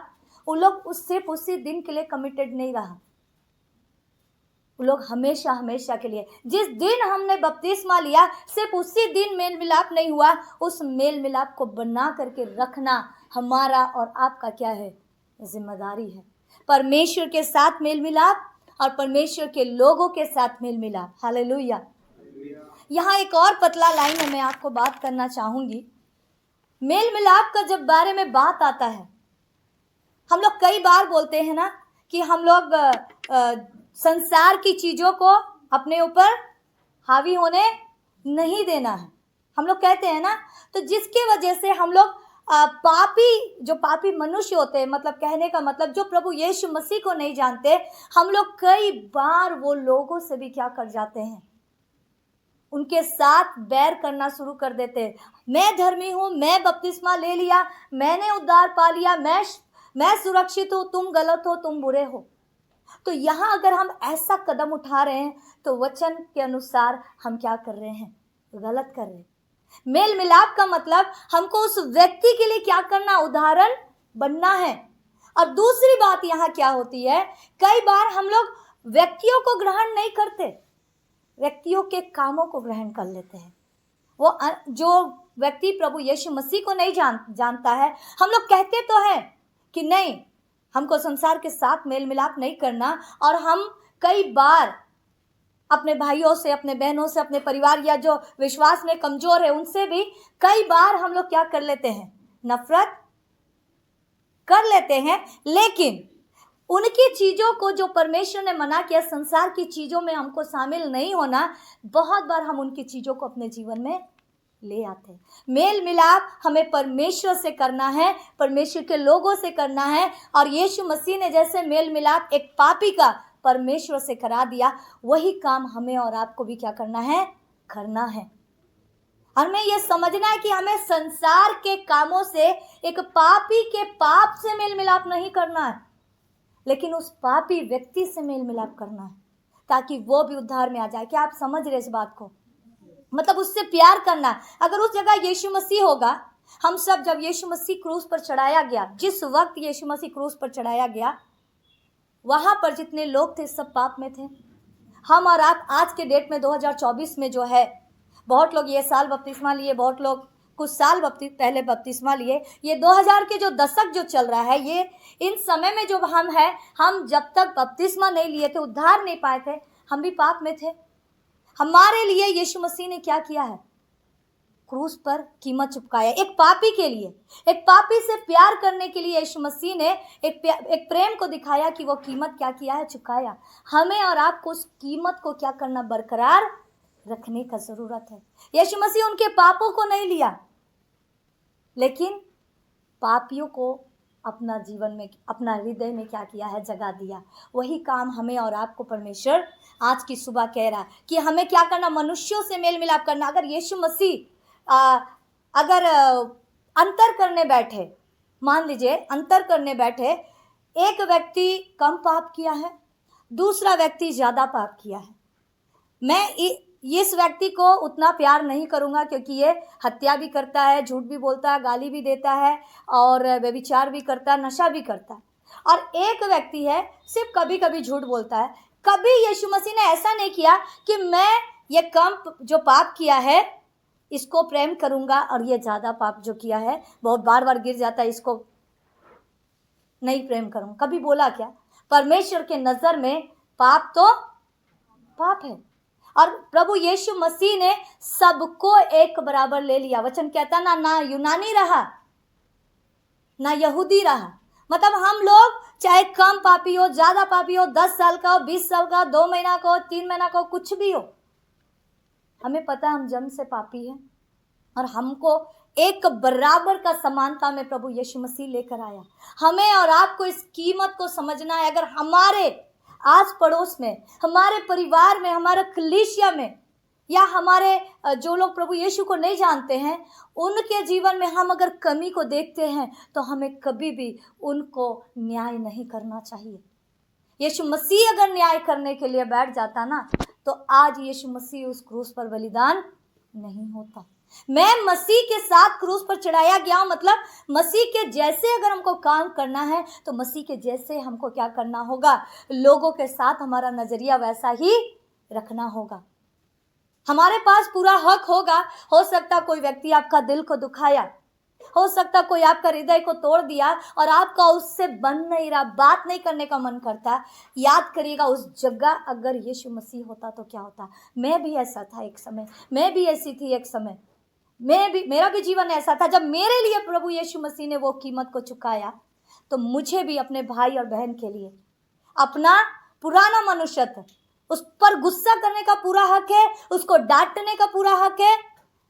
उन लोग सिर्फ उसी दिन के लिए कमिटेड नहीं रहा, वो लोग हमेशा हमेशा के लिए, जिस दिन हमने बपतिस्मा लिया सिर्फ उसी दिन मेल मिलाप नहीं हुआ, उस मेल मिलाप को बना करके रखना हमारा और आपका क्या है? जिम्मेदारी है। परमेश्वर के साथ मेल मिलाप और परमेश्वर के लोगों के साथ मेल मिलाप। हालेलुया। यहाँ एक और पतला लाइन में मैं आपको बात करना चाहूँगी। मेल मिलाप का जब बारे में बात आता है, हम लोग कई बार बोलते हैं ना कि हम लोग संसार की चीज़ों को अपने ऊपर हावी होने नहीं देना है, हम लोग कहते हैं ना। तो जिसकी वजह से हम लोग पापी मनुष्य होते हैं, मतलब कहने का मतलब जो प्रभु यीशु मसीह को नहीं जानते, हम लोग कई बार वो लोगों से भी क्या कर जाते हैं? उनके साथ बैर करना शुरू कर देते हैं। मैं धर्मी हूँ, मैं बपतिस्मा ले लिया, मैंने उद्धार पा लिया, मैं सुरक्षित हूँ, तुम गलत हो, तुम बुरे हो। तो यहाँ अगर हम ऐसा कदम उठा रहे हैं तो वचन के अनुसार हम क्या कर रहे हैं? गलत कर रहे हैं। मेल मिलाप का मतलब हमको उस व्यक्ति के लिए क्या करना? उदाहरण बनना है। और दूसरी बात यहाँ क्या होती है, कई बार हम लोग व्यक्तियों को ग्रहण नहीं करते, व्यक्तियों के कामों को ग्रहण कर लेते हैं। वो जो व्यक्ति प्रभु यीशु मसीह को नहीं जानता है, हम लोग कहते तो हैं कि नहीं, हमको संसार के साथ मेल मिलाप नहीं करना, और हम कई बार अपने भाइयों से, अपने बहनों से, अपने परिवार या जो विश्वास में कमजोर है उनसे भी कई बार हम लोग क्या कर लेते हैं? नफरत कर लेते हैं। लेकिन उनकी चीज़ों को जो परमेश्वर ने मना किया, संसार की चीज़ों में हमको शामिल नहीं होना, बहुत बार हम उनकी चीज़ों को अपने जीवन में ले आते हैं। मेल मिलाप हमें परमेश्वर से करना है, परमेश्वर के लोगों से करना है। और यीशु मसीह ने जैसे मेल मिलाप एक पापी का परमेश्वर से करा दिया, वही काम हमें और आपको भी क्या करना है? करना है। हमें यह समझना है कि हमें संसार के कामों से, एक पापी के पाप से मेल मिलाप नहीं करना है, लेकिन उस पापी व्यक्ति से मेल मिलाप करना है ताकि वो भी उद्धार में आ जाए। क्या आप समझ रहे इस बात को? मतलब उससे प्यार करना। अगर उस जगह यीशु मसीह होगा, हम सब जब यीशु मसीह क्रूस पर चढ़ाया गया, जिस वक्त यीशु मसीह क्रूस पर चढ़ाया गया, वहाँ पर जितने लोग थे सब पाप में थे। हम और आप आज के डेट में 2024 में जो है, बहुत लोग ये साल बपतिस्मा लिए, बहुत लोग कुछ साल पहले बपतिस्मा लिए। ये 2000 के जो दशक जो चल रहा है, ये इन समय में जो हम हैं, हम जब तक बपतिस्मा नहीं लिए थे, उद्धार नहीं पाए थे, हम भी पाप में थे। हमारे लिए यीशु मसीह ने क्या किया है? क्रूस पर कीमत चुकाया। एक पापी के लिए, एक पापी से प्यार करने के लिए यीशु मसीह ने एक प्रेम को दिखाया कि वो कीमत क्या किया है? चुकाया। हमें और आपको उस कीमत को क्या करना? बरकरार रखने का जरूरत है। यीशु मसीह उनके पापों को नहीं लिया, लेकिन पापियों को अपना जीवन में, अपना हृदय में क्या किया है? जगा दिया। वही काम हमें और आपको परमेश्वर आज की सुबह कह रहा है कि हमें क्या करना? मनुष्यों से मेल मिलाप करना। अगर यीशु मसीह अगर अंतर करने बैठे, मान लीजिए अंतर करने बैठे, एक व्यक्ति कम पाप किया है, दूसरा व्यक्ति ज़्यादा पाप किया है, मैं इस व्यक्ति को उतना प्यार नहीं करूँगा क्योंकि ये हत्या भी करता है, झूठ भी बोलता है, गाली भी देता है और व्यभिचार भी करता है, नशा भी करता है। और एक व्यक्ति है सिर्फ कभी कभी झूठ बोलता है। कभी यीशु मसीह ने ऐसा नहीं किया कि मैं ये कम जो पाप किया है इसको प्रेम करूँगा और ये ज़्यादा पाप जो किया है, बहुत बार बार गिर जाता है, इसको नहीं प्रेम करूँगा। कभी बोला क्या? परमेश्वर के नज़र में पाप तो पाप है। और प्रभु यीशु मसीह ने सबको एक बराबर ले लिया। वचन कहता ना यूनानी रहा ना यहूदी रहा। मतलब हम लोग चाहे कम पापी हो, ज़्यादा पापी हो, 10 साल का हो, 20 साल का हो, 2 महीना का हो, 3 महीना का हो, कुछ भी हो, हमें पता है हम जन्म से पापी हैं और हमको एक बराबर का समानता में प्रभु यीशु मसीह लेकर आया। हमें और आपको इस कीमत को समझना है। अगर हमारे आस पड़ोस में, हमारे परिवार में, हमारे कलीसिया में या हमारे जो लोग प्रभु यीशु को नहीं जानते हैं, उनके जीवन में हम अगर कमी को देखते हैं तो हमें कभी भी उनको न्याय नहीं करना चाहिए। यीशु मसीह अगर न्याय करने के लिए बैठ जाता ना, तो आज यीशु मसीह उस क्रूस पर बलिदान नहीं होता। मैं मसीह के साथ क्रूस पर चढ़ाया गया हूं, मतलब मसीह के जैसे अगर हमको काम करना है तो मसीह के जैसे हमको क्या करना होगा? लोगों के साथ हमारा नजरिया वैसा ही रखना होगा। हमारे पास पूरा हक होगा। हो सकता कोई व्यक्ति आपका दिल को दुखाया, हो सकता कोई आपका हृदय को तोड़ दिया और आपका उससे बन नहीं रहा, बात नहीं करने का मन करता। याद करिएगा, उस जगह अगर यीशु मसीह होता तो क्या होता? मैं भी ऐसा था एक समय, मैं भी ऐसी थी एक समय, मेरा भी जीवन ऐसा था। जब मेरे लिए प्रभु यीशु मसीह ने वो कीमत को चुकाया, तो मुझे भी अपने भाई और बहन के लिए अपना पुराना मनुष्यत्व, उस पर गुस्सा करने का पूरा हक है, उसको डांटने का पूरा हक है,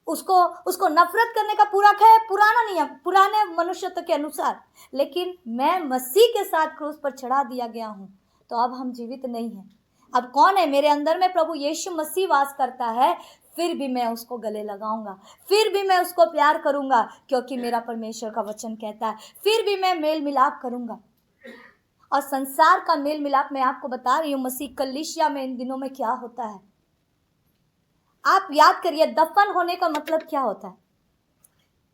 उसको नफरत करने का पूरा हक है, पुराना नियम, पुराने मनुष्यत्व के अनुसार। लेकिन मैं मसीह के साथ क्रूस पर चढ़ा दिया गया हूँ, तो अब हम जीवित नहीं हैं। अब कौन है? मेरे अंदर में प्रभु यीशु मसीह वास करता है। फिर भी मैं उसको गले लगाऊंगा, फिर भी मैं उसको प्यार करूंगा, क्योंकि मेरा परमेश्वर का वचन कहता है। फिर भी मैं मेल मिलाप करूंगा। और संसार का मेल मिलाप मैं आपको बता रही हूँ, मसीह कलीसिया में इन दिनों में क्या होता है। आप याद करिए, दफन होने का मतलब क्या होता है?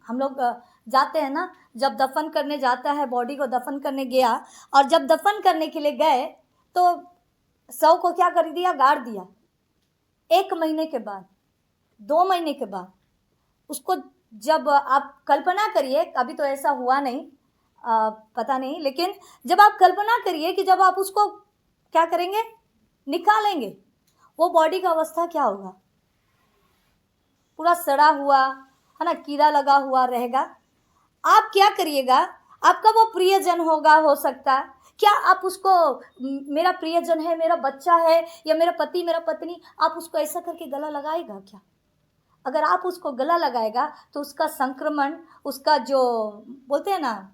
हम लोग जाते हैं ना, जब दफन करने जाता है, बॉडी को दफन करने गया, और जब दफन करने के लिए गए तो शव को क्या कर दिया? गाड़ दिया। 1 महीने के बाद, 2 महीने के बाद उसको, जब आप कल्पना करिए, अभी तो ऐसा हुआ नहीं, पता नहीं, लेकिन जब आप कल्पना करिए कि जब आप उसको क्या करेंगे? निकालेंगे, वो बॉडी का अवस्था क्या होगा? पूरा सड़ा हुआ है ना, कीड़ा लगा हुआ रहेगा। आप क्या करिएगा? आपका वो प्रियजन होगा, हो सकता है, क्या आप उसको, मेरा प्रियजन है, मेरा बच्चा है, या मेरा पति, मेरा पत्नी, आप उसको ऐसा करके गला लगाएगा क्या? अगर आप उसको गला लगाएगा तो उसका संक्रमण, उसका जो बोलते हैं ना,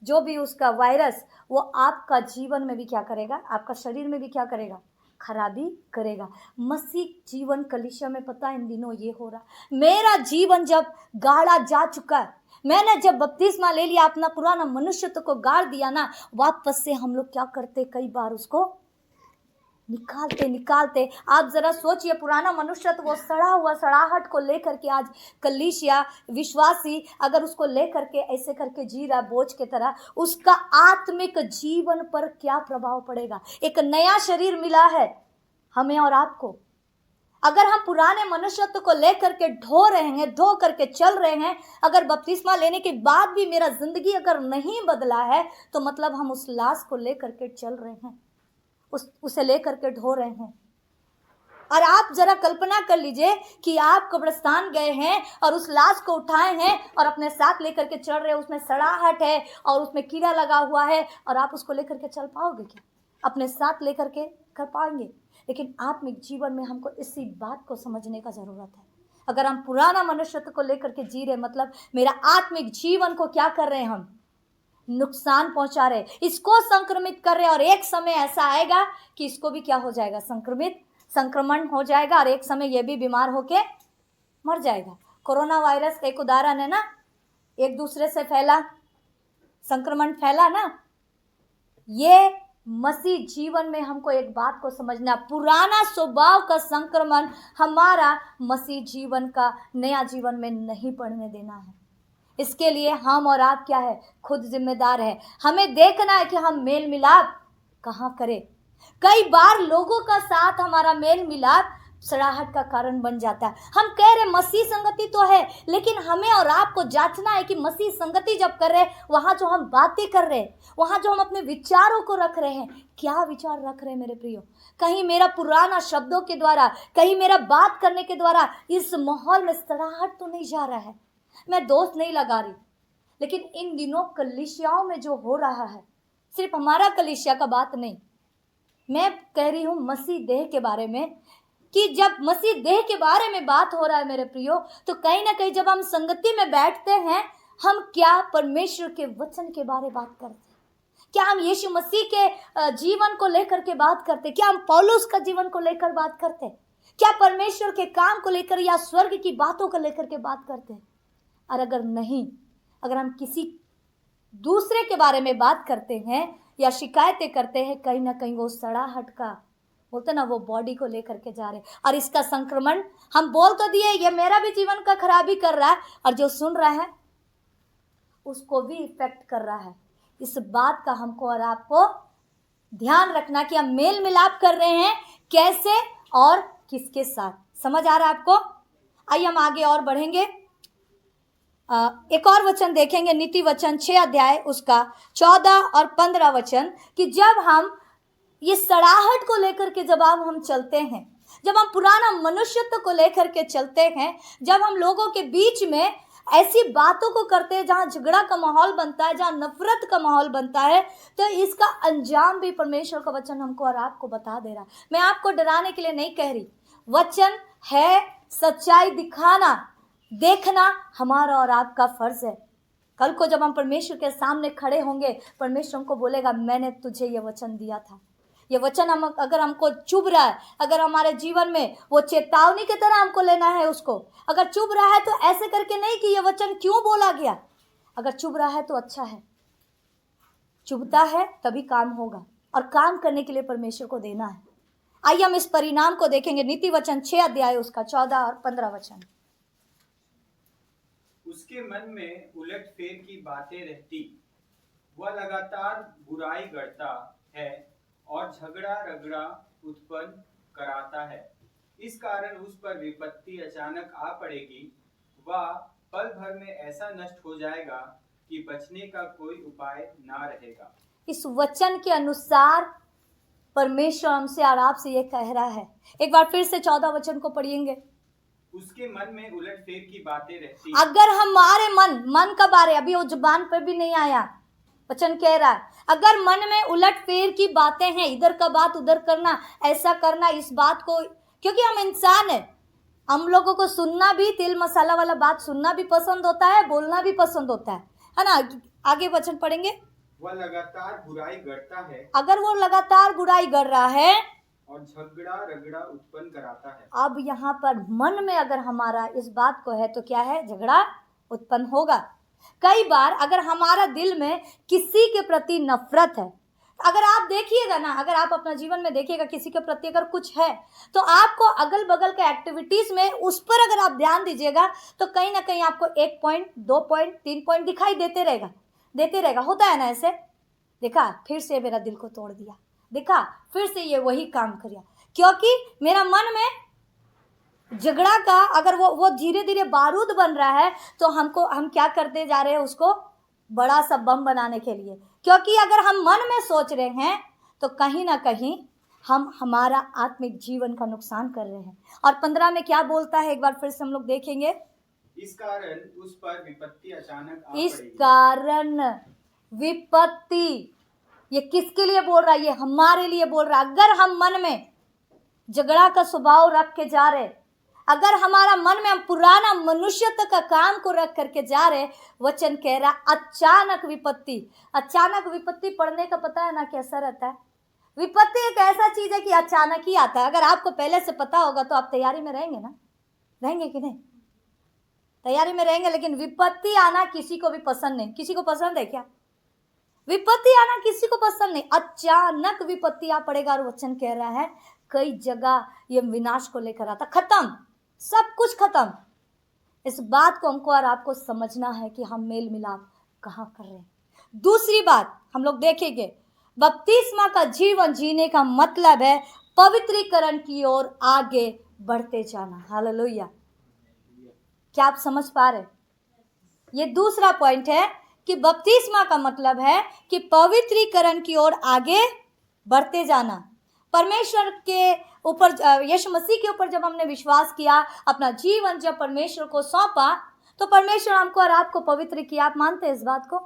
जो भी उसका वायरस, वो आपका जीवन में भी क्या करेगा? आपका शरीर में भी क्या करेगा? खराबी करेगा। मसीह जीवन कलीसिया में पता है इन दिनों ये हो रहा। मेरा जीवन जब गाड़ा जा चुका है, मैंने जब बपतिस्मा ले लिया, अपना पुराना मनुष्यत्व को गाड़ दिया ना, वापस से हम लोग क्या करते? कई बार उसको निकालते। आप जरा सोचिए, पुराना मनुष्यत्व, वो सड़ा हुआ सड़ाहट को लेकर के आज कलीसिया विश्वासी अगर उसको लेकर के ऐसे करके जी रहा बोझ के तरह, उसका आत्मिक जीवन पर क्या प्रभाव पड़ेगा? एक नया शरीर मिला है हमें और आपको। अगर हम पुराने मनुष्यत्व को लेकर के ढो रहे हैं, ढो करके चल रहे हैं, अगर बपतिस्मा लेने के बाद भी मेरा जिंदगी अगर नहीं बदला है, तो मतलब हम उस लाश को लेकर के चल रहे हैं, उसे लेकर के ढो रहे हैं। और आप जरा कल्पना कर लीजिए कि आप कब्रिस्तान गए हैं और उस लाश को उठाए हैं और अपने साथ लेकर के चल रहे हैं, उसमें सड़ाहट है और उसमें कीड़ा लगा हुआ है, और आप उसको लेकर के चल पाओगे क्या? अपने साथ लेकर के कर पाएंगे? लेकिन आत्मिक जीवन में हमको इसी बात को समझने का ज़रूरत है। अगर हम पुराना मनुष्यत्व को लेकर के जी रहे, मतलब मेरा आत्मिक जीवन को क्या कर रहे हैं, हम नुकसान पहुंचा रहे, इसको संक्रमित कर रहे हैं, और एक समय ऐसा आएगा कि इसको भी क्या हो जाएगा, संक्रमण हो जाएगा, और एक समय ये भी बीमार होके मर जाएगा। कोरोना वायरस का एक उदाहरण है ना, एक दूसरे से फैला, संक्रमण फैला ना। ये मसीह जीवन में हमको एक बात को समझना, पुराना स्वभाव का संक्रमण हमारा मसीह जीवन का नया जीवन में नहीं पड़ने देना है। इसके लिए हम और आप क्या है, खुद जिम्मेदार है। हमें देखना है कि हम मेल मिलाप कहाँ करें। कई बार लोगों का साथ हमारा मेल मिलाप सड़ाहट का कारण बन जाता है। हम कह रहे मसीह संगति तो है, लेकिन हमें और आपको जांचना है कि मसीह संगति जब कर रहे हैं, वहाँ जो हम बातें कर रहे हैं, वहाँ जो हम अपने विचारों को रख रहे हैं, क्या विचार रख रहे हैं मेरे प्रियो? कहीं मेरा पुराना शब्दों के द्वारा, कहीं मेरा बात करने के द्वारा इस माहौल में सड़ाहट तो नहीं जा रहा है? मैं दोष नहीं लगा रही, लेकिन इन दिनों कलीसियाओं में जो हो रहा है, सिर्फ हमारा कलीसिया का बात नहीं, मैं कह रही हूँ मसीह देह के बारे में, कि जब मसीह देह के बारे में बात हो रहा है मेरे प्रियो, तो कहीं ना कहीं जब हम संगति में बैठते हैं, हम क्या परमेश्वर के वचन के बारे में बात करते हैं? क्या हम यीशु मसीह के जीवन को लेकर के बात करते हैं? क्या हम पौलुस का जीवन को लेकर बात करते हैं? क्या परमेश्वर के काम को लेकर या स्वर्ग की बातों को लेकर के बात करते हैं? और अगर नहीं, अगर हम किसी दूसरे के बारे में बात करते हैं या शिकायतें करते हैं, कहीं ना कहीं वो सड़ाहट का बोलते ना, वो बॉडी को लेकर के जा रहे, और इसका संक्रमण हम बोल तो दिए ये मेरा भी जीवन का खराबी कर रहा है, और जो सुन रहा है उसको भी इफेक्ट कर रहा है। इस बात का हमको और आपको ध्यान रखना कि हम मेल मिलाप कर रहे हैं कैसे और किसके साथ। समझ आ रहा है आपको? आइए हम आगे और बढ़ेंगे। एक और वचन देखेंगे, नीति वचन 6 अध्याय उसका 14 और 15 वचन, कि जब हम ये सड़ाहट को लेकर के जब हम चलते हैं, जब हम पुराना मनुष्यत्व को लेकर के चलते हैं, जब हम लोगों के बीच में ऐसी बातों को करते हैं जहाँ झगड़ा का माहौल बनता है, जहाँ नफरत का माहौल बनता है, तो इसका अंजाम भी परमेश्वर का वचन हमको और आपको बता दे रहा है। मैं आपको डराने के लिए नहीं कह रही, वचन है सच्चाई दिखाना, देखना हमारा और आपका फर्ज है। कल को जब हम परमेश्वर के सामने खड़े होंगे, परमेश्वर हमको बोलेगा मैंने तुझे ये वचन दिया था। ये वचन हम अगर हमको चुभ रहा है, अगर हमारे जीवन में वो चेतावनी की तरह हमको लेना है उसको, अगर चुभ रहा है तो ऐसे करके नहीं कि ये वचन क्यों बोला गया। अगर चुभ रहा है तो अच्छा है, चुभता है तभी काम होगा, और काम करने के लिए परमेश्वर को देना है। आइए हम इस परिणाम को देखेंगे, नीति वचन 6 अध्याय उसका 14 और 15 वचन। उसके मन में उलटफेर की बातें रहती, वह लगातार बुराई गढ़ता है और झगड़ा रगड़ा उत्पन्न कराता है। इस कारण उस पर विपत्ति अचानक आ पड़ेगी, वह पल भर में ऐसा नष्ट हो जाएगा कि बचने का कोई उपाय ना रहेगा। इस वचन के अनुसार परमेश्वर हमसे और आपसे ये कह रहा है। एक बार फिर से 14 वचन को पढ़िएंगे। उसके मन में उलटफेर की बातें रहती। अगर हमारे मन का बारे, अभी वो जुबान पर भी नहीं आया, वचन कह रहा है अगर मन में उलटफेर की बातें हैं, इधर का बात उधर करना, ऐसा करना, इस बात को, क्योंकि हम इंसान हैं, हम लोगों को सुनना भी, तेल मसाला वाला बात सुनना भी पसंद होता है, बोलना भी पसंद होता है ना। आगे वचन पढ़ेंगे। वह लगातार बुराई गढ़ता है, अगर वो लगातार बुराई गढ़ रहा है और झगड़ा रगड़ा उत्पन्न कराता है। अब यहाँ पर मन में अगर हमारा इस बात को है तो क्या है, झगड़ा उत्पन्न होगा। कई बार अगर हमारा दिल में किसी के प्रति नफरत है, अगर आप देखिएगा ना, अगर आप अपना जीवन में देखिएगा किसी के प्रति अगर कुछ है, तो आपको अगल बगल के एक्टिविटीज में उस पर अगर आप ध्यान दीजिएगा तो कहीं ना कहीं आपको 1 पॉइंट 2 पॉइंट 3 पॉइंट दिखाई देते रहेगा। होता है ना ऐसे, देखा फिर से मेरा दिल को तोड़ दिया, देखा फिर से ये वही काम किया, क्योंकि मेरा मन में झगड़ा का अगर वो धीरे धीरे बारूद बन रहा है, तो हम क्या करते जा रहे हैं, उसको बड़ा सा बम बनाने के लिए। क्योंकि अगर हम मन में सोच रहे हैं तो कहीं ना कहीं हम हमारा आत्मिक जीवन का नुकसान कर रहे हैं। और 15 में क्या बोलता है, एक बार फिर से हम लोग देखेंगे। इस कारण उस पर विपत्ति अचानक आ इस पड़ेगी। कारण विपत्ति, ये किसके लिए बोल रहा है? ये हमारे लिए बोल रहा है। अगर हम मन में झगड़ा का स्वभाव रख के जा रहे, अगर हमारा मन में हम पुराना मनुष्यत्व का काम को रख करके जा रहे, वचन कह रहा अचानक विपत्ति। अचानक विपत्ति पढ़ने का पता है ना कैसा रहता है? विपत्ति एक ऐसा चीज है कि अचानक ही आता है। अगर आपको पहले से पता होगा तो आप तैयारी में रहेंगे ना, रहेंगे कि नहीं? तैयारी में रहेंगे। लेकिन विपत्ति आना किसी को भी पसंद नहीं। किसी को पसंद है क्या? विपत्ति आना किसी को पसंद नहीं। अचानक विपत्ति आ पड़ेगा। और वचन कह रहा है कई जगह ये विनाश को लेकर आता, खत्म, सब कुछ खत्म। इस बात को हमको और आपको समझना है कि हम मेल मिलाप कहाँ कर रहे हैं। दूसरी बात हम लोग देखेंगे, बपतिस्मा का जीवन जीने का मतलब है पवित्रीकरण की ओर आगे बढ़ते जाना। हालेलुया। क्या आप समझ पा रहे? ये दूसरा पॉइंट है कि बपतिस्मा का मतलब है कि पवित्रीकरण की ओर आगे बढ़ते जाना। परमेश्वर के ऊपर, यीशु मसीह के ऊपर जब हमने विश्वास किया, अपना जीवन जब परमेश्वर को सौंपा, तो परमेश्वर हमको और आपको पवित्र किया। आप मानते हैं इस बात को?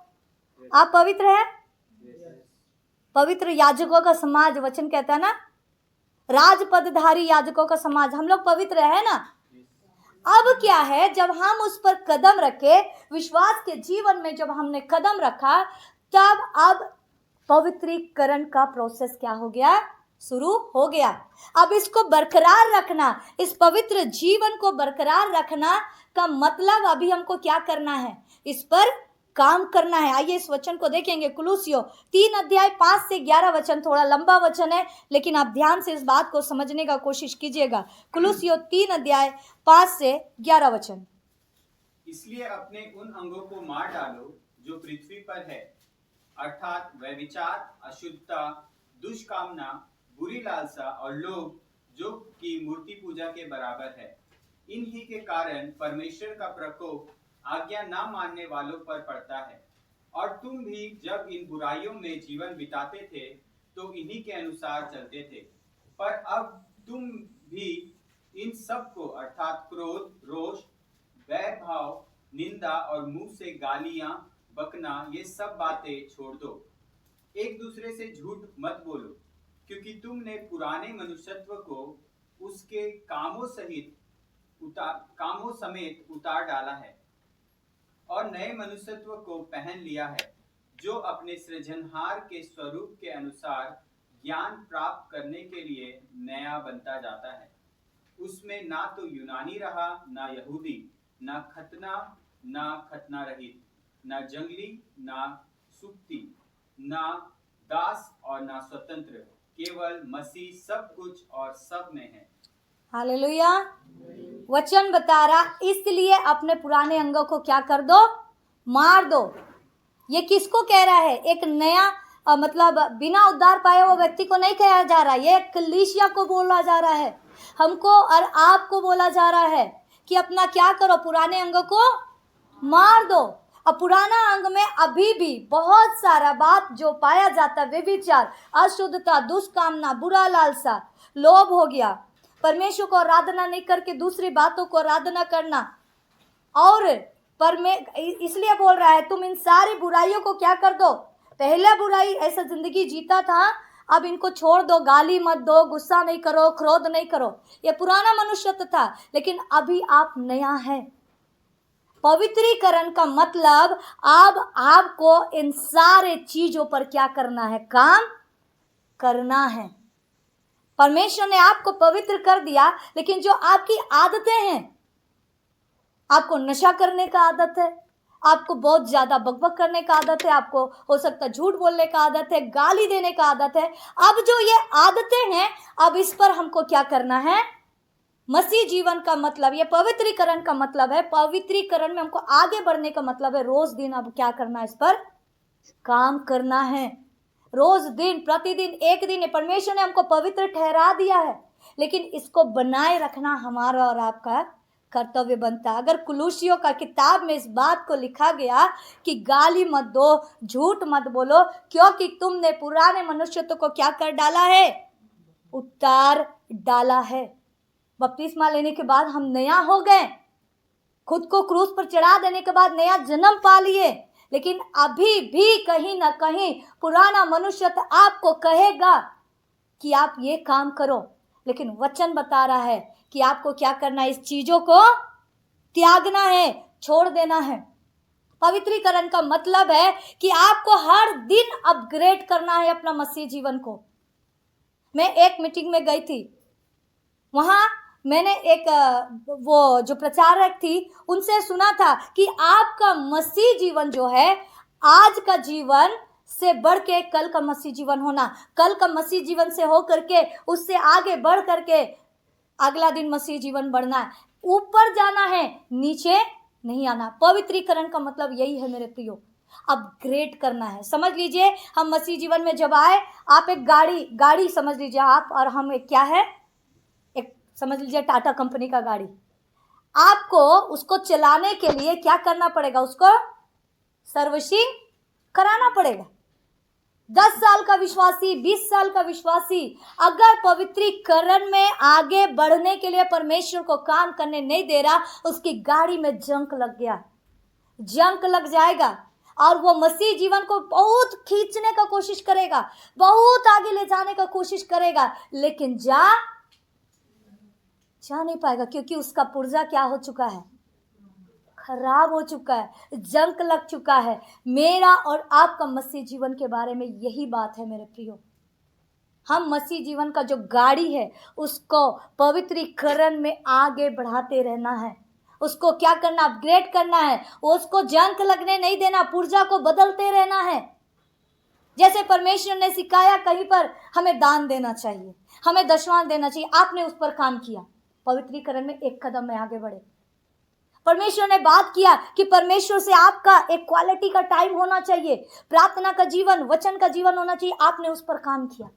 आप पवित्र हैं? पवित्र याजकों का समाज, वचन कहता है ना, राजपदधारी याजकों का समाज, हम लोग पवित्र है ना। अब क्या है, जब हम उस पर कदम रखे, विश्वास के जीवन में जब हमने कदम रखा, तब अब पवित्रीकरण का प्रोसेस क्या हो गया? शुरू हो गया। अब इसको बरकरार रखना, इस पवित्र जीवन को बरकरार रखना का मतलब अभी हमको क्या करना है? इस पर काम करना है। आइए इस वचन को देखेंगे। कुलुसियों 3 अध्याय 5 से 11 वचन, थोड़ा लंबा वचन है, लेकिन आप ध्यान से इस बात को समझने का कोशिश कीजिएगा। कुलुसियों 3 अध्याय 5 से 11 वचन। इसलिए अपने उन अंगों को मार डालो जो पृथ्वी पर है, अर्थात व्यभिचार, अशुद्धता, दुष्कामना, बुरी लालसा और लोभ, जो कि मूर्ति पूजा के बराबर है। इन्हीं के कारण परमेश्वर का प्रकोप आज्ञा ना मानने वालों पर पड़ता है। और तुम भी जब इन बुराइयों में जीवन बिताते थे तो इन्हीं के अनुसार चलते थे। पर अब तुम भी इन सब को, अर्थात क्रोध, रोष, वैरभाव, निंदा और मुंह से गालियां बकना, ये सब बातें छोड़ दो। एक दूसरे से झूठ मत बोलो, क्योंकि तुमने पुराने मनुष्यत्व को उसके कामों समेत उतार डाला है और नए मनुष्यत्व को पहन लिया है, जो अपने सृजनहार के स्वरूप के अनुसार ज्ञान प्राप्त करने के लिए नया बनता जाता है। उसमें ना तो यूनानी रहा, ना यहूदी, ना खतना रहित, ना जंगली, ना सुक्ति, ना दास और ना स्वतंत्र, केवल मसीह सब कुछ और सब में है। हालेलुया। वचन बता रहा, इसलिए अपने पुराने अंगों को क्या कर दो? मार दो। ये किसको कह रहा है? एक नया मतलब बिना उद्धार पाए हुए व्यक्ति को नहीं कहा जा रहा, ये कलीसिया को बोला जा रहा है, हमको और आपको बोला जा रहा है कि अपना क्या करो? पुराने अंगों को मार दो। अब पुराना अंग में अभी भी बहुत सारा बात जो पाया जाता है, व्यभिचार, अशुद्धता, दुष्कामना, बुरा लालसा, लोभ हो गया, परमेश्वर को आराधना नहीं करके दूसरी बातों को आराधना करना। और इसलिए बोल रहा है तुम इन सारी बुराइयों को क्या कर दो? पहले बुराई ऐसा जिंदगी जीता था, अब इनको छोड़ दो। गाली मत दो, गुस्सा नहीं करो, क्रोध नहीं करो। ये पुराना मनुष्यत्व था, लेकिन अभी आप नया है। पवित्रीकरण का मतलब अब आपको इन सारे चीजों पर क्या करना है? काम करना है। परमेश्वर ने आपको पवित्र कर दिया, लेकिन जो आपकी आदतें हैं, आपको नशा करने का आदत है, आपको बहुत ज्यादा बकबक करने का आदत है, आपको हो सकता है झूठ बोलने का आदत है, गाली देने का आदत है। अब जो ये आदतें हैं, अब इस पर हमको क्या करना है? मसीह जीवन का मतलब, ये पवित्रीकरण का मतलब है। पवित्रीकरण में हमको आगे बढ़ने का मतलब है रोज दिन अब क्या करना है? इस पर काम करना है। रोज दिन, प्रतिदिन, एक दिन परमेश्वर ने हमको पवित्र ठहरा दिया है। लेकिन इसको बनाए रखना हमारा और आपका कर्तव्य बनता है। अगर कुलूसियों का किताब में इस बात को लिखा गया कि गाली मत दो, झूठ मत बोलो, क्योंकि तुमने पुराने मनुष्यत्व को क्या कर डाला है, उतार डाला है। बपतिस्मा लेने के बाद हम नया हो गए, खुद को क्रूस पर चढ़ा देने के बाद नया जन्म पा लिए, लेकिन अभी भी कहीं ना कहीं पुराना मनुष्यत्व आपको कहेगा कि आप ये काम करो, लेकिन वचन बता रहा है कि आपको क्या करना है, इस चीजों को त्यागना है, छोड़ देना है। पवित्रीकरण का मतलब है कि आपको हर दिन अपग्रेड करना है अपना मसीह जीवन को। मैं एक मीटिंग में गई थी, वहां मैंने एक वो जो प्रचारक थी उनसे सुना था कि आपका मसीह जीवन जो है, आज का जीवन से बढ़ के कल का मसीह जीवन होना, कल का मसीह जीवन से हो करके उससे आगे बढ़ करके अगला दिन मसीह जीवन बढ़ना है, ऊपर जाना है, नीचे नहीं आना। पवित्रीकरण का मतलब यही है मेरे प्रियो, अपग्रेड करना है। समझ लीजिए हम मसीह जीवन में जब आए, आप एक गाड़ी समझ लीजिए, आप और हम एक क्या है, एक समझ लीजिए टाटा कंपनी का गाड़ी। आपको उसको चलाने के लिए क्या करना पड़ेगा, उसको सर्विसिंग कराना पड़ेगा। 10 साल का विश्वासी, 20 साल का विश्वासी अगर पवित्रीकरण में आगे बढ़ने के लिए परमेश्वर को काम करने नहीं दे रहा, उसकी गाड़ी में जंक लग गया, जंक लग जाएगा और वो मसीह जीवन को बहुत खींचने का कोशिश करेगा, बहुत आगे ले जाने का कोशिश करेगा, लेकिन जा नहीं पाएगा, क्योंकि उसका पुर्जा क्या हो चुका है, खराब हो चुका है, जंक लग चुका है। मेरा और आपका मसीह जीवन के बारे में यही बात है मेरे प्रियो। हम मसीह जीवन का जो गाड़ी है उसको पवित्रीकरण में आगे बढ़ाते रहना है, उसको क्या करना, अपग्रेड करना है, उसको जंक लगने नहीं देना, पुर्जा को बदलते रहना है। जैसे परमेश्वर ने सिखाया कहीं पर हमें दान देना चाहिए, हमें दशवां देना चाहिए, आपने उस पर काम किया, पवित्रीकरण में एक कदम में आगे बढ़े। परमेश्वर ने बात किया कि परमेश्वर से आपका एक क्वालिटी का टाइम होना चाहिए, प्रार्थना का जीवन, वचन का जीवन होना चाहिए, आपने उस पर काम किया,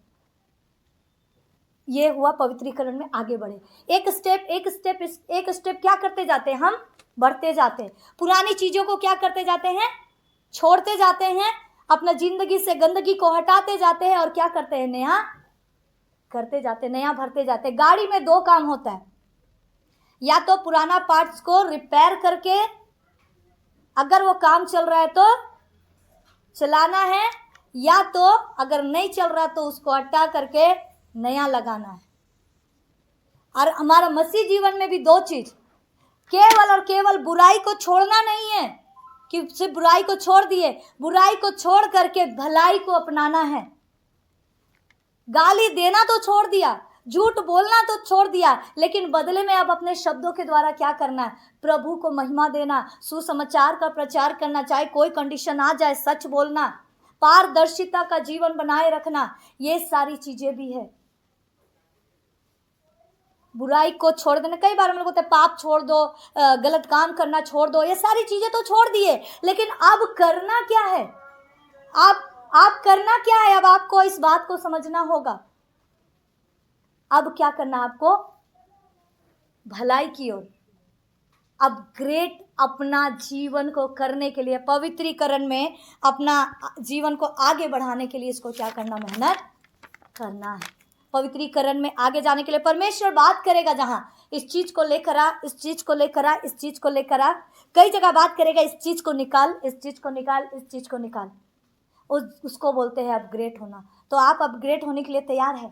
ये हुआ पवित्रीकरण में आगे बढ़े। एक स्टेप क्या करते जाते हैं, हम बढ़ते जाते हैं, पुरानी चीजों को क्या करते जाते हैं, छोड़ते जाते हैं, अपना जिंदगी से गंदगी को हटाते जाते हैं और क्या करते हैं, नया करते जाते, नया भरते जाते। गाड़ी में 2 काम होता है, या तो पुराना पार्ट्स को रिपेयर करके अगर वो काम चल रहा है तो चलाना है, या तो अगर नहीं चल रहा तो उसको हटा करके नया लगाना है। और हमारा मसीह जीवन में भी 2 चीज, केवल और केवल बुराई को छोड़ना नहीं है कि सिर्फ बुराई को छोड़ दिए, बुराई को छोड़ करके भलाई को अपनाना है। गाली देना तो छोड़ दिया, झूठ बोलना तो छोड़ दिया, लेकिन बदले में अब अपने शब्दों के द्वारा क्या करना है, प्रभु को महिमा देना, सुसमाचार का प्रचार करना, चाहे कोई कंडीशन आ जाए, सच बोलना, पारदर्शिता का जीवन बनाए रखना, ये सारी चीजें भी है। बुराई को छोड़ देना, कई बार हम लोग बोलते हैं पाप छोड़ दो, गलत काम करना छोड़ दो, ये सारी चीजें तो छोड़ दिए, लेकिन अब करना क्या है, आप करना क्या है, अब आपको इस बात को समझना होगा। अब क्या करना, आपको भलाई की ओर अपग्रेड अपना जीवन को करने के लिए, पवित्रीकरण में अपना जीवन को आगे बढ़ाने के लिए इसको क्या करना, मेहनत करना है। पवित्रीकरण में आगे जाने के लिए परमेश्वर बात करेगा, जहां इस चीज को लेकर आ, इस चीज को लेकर आ, इस चीज को लेकर आ, कई जगह बात करेगा, इस चीज को निकाल, इस चीज को निकाल, इस चीज को निकाल, उसको बोलते हैं अपग्रेड होना। तो आप अपग्रेड होने के लिए तैयार है?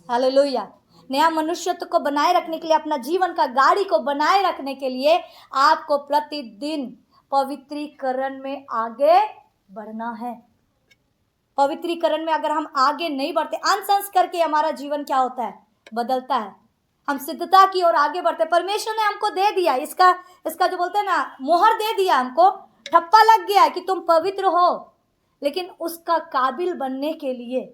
हालेलुया। नया मनुष्यत्व को बनाए रखने के लिए, अपना जीवन का गाड़ी को बनाए रखने के लिए आपको प्रतिदिन पवित्रीकरण में आगे बढ़ना है। पवित्रीकरण में अगर हम आगे नहीं बढ़ते, अनसेंस करके हमारा जीवन क्या होता है, बदलता है, हम सिद्धता की ओर आगे बढ़ते। परमेश्वर ने हमको दे दिया, इसका जो बोलते हैं ना, मोहर दे दिया, हमको ठप्पा लग गया है कि तुम पवित्र हो, लेकिन उसका काबिल बनने के लिए,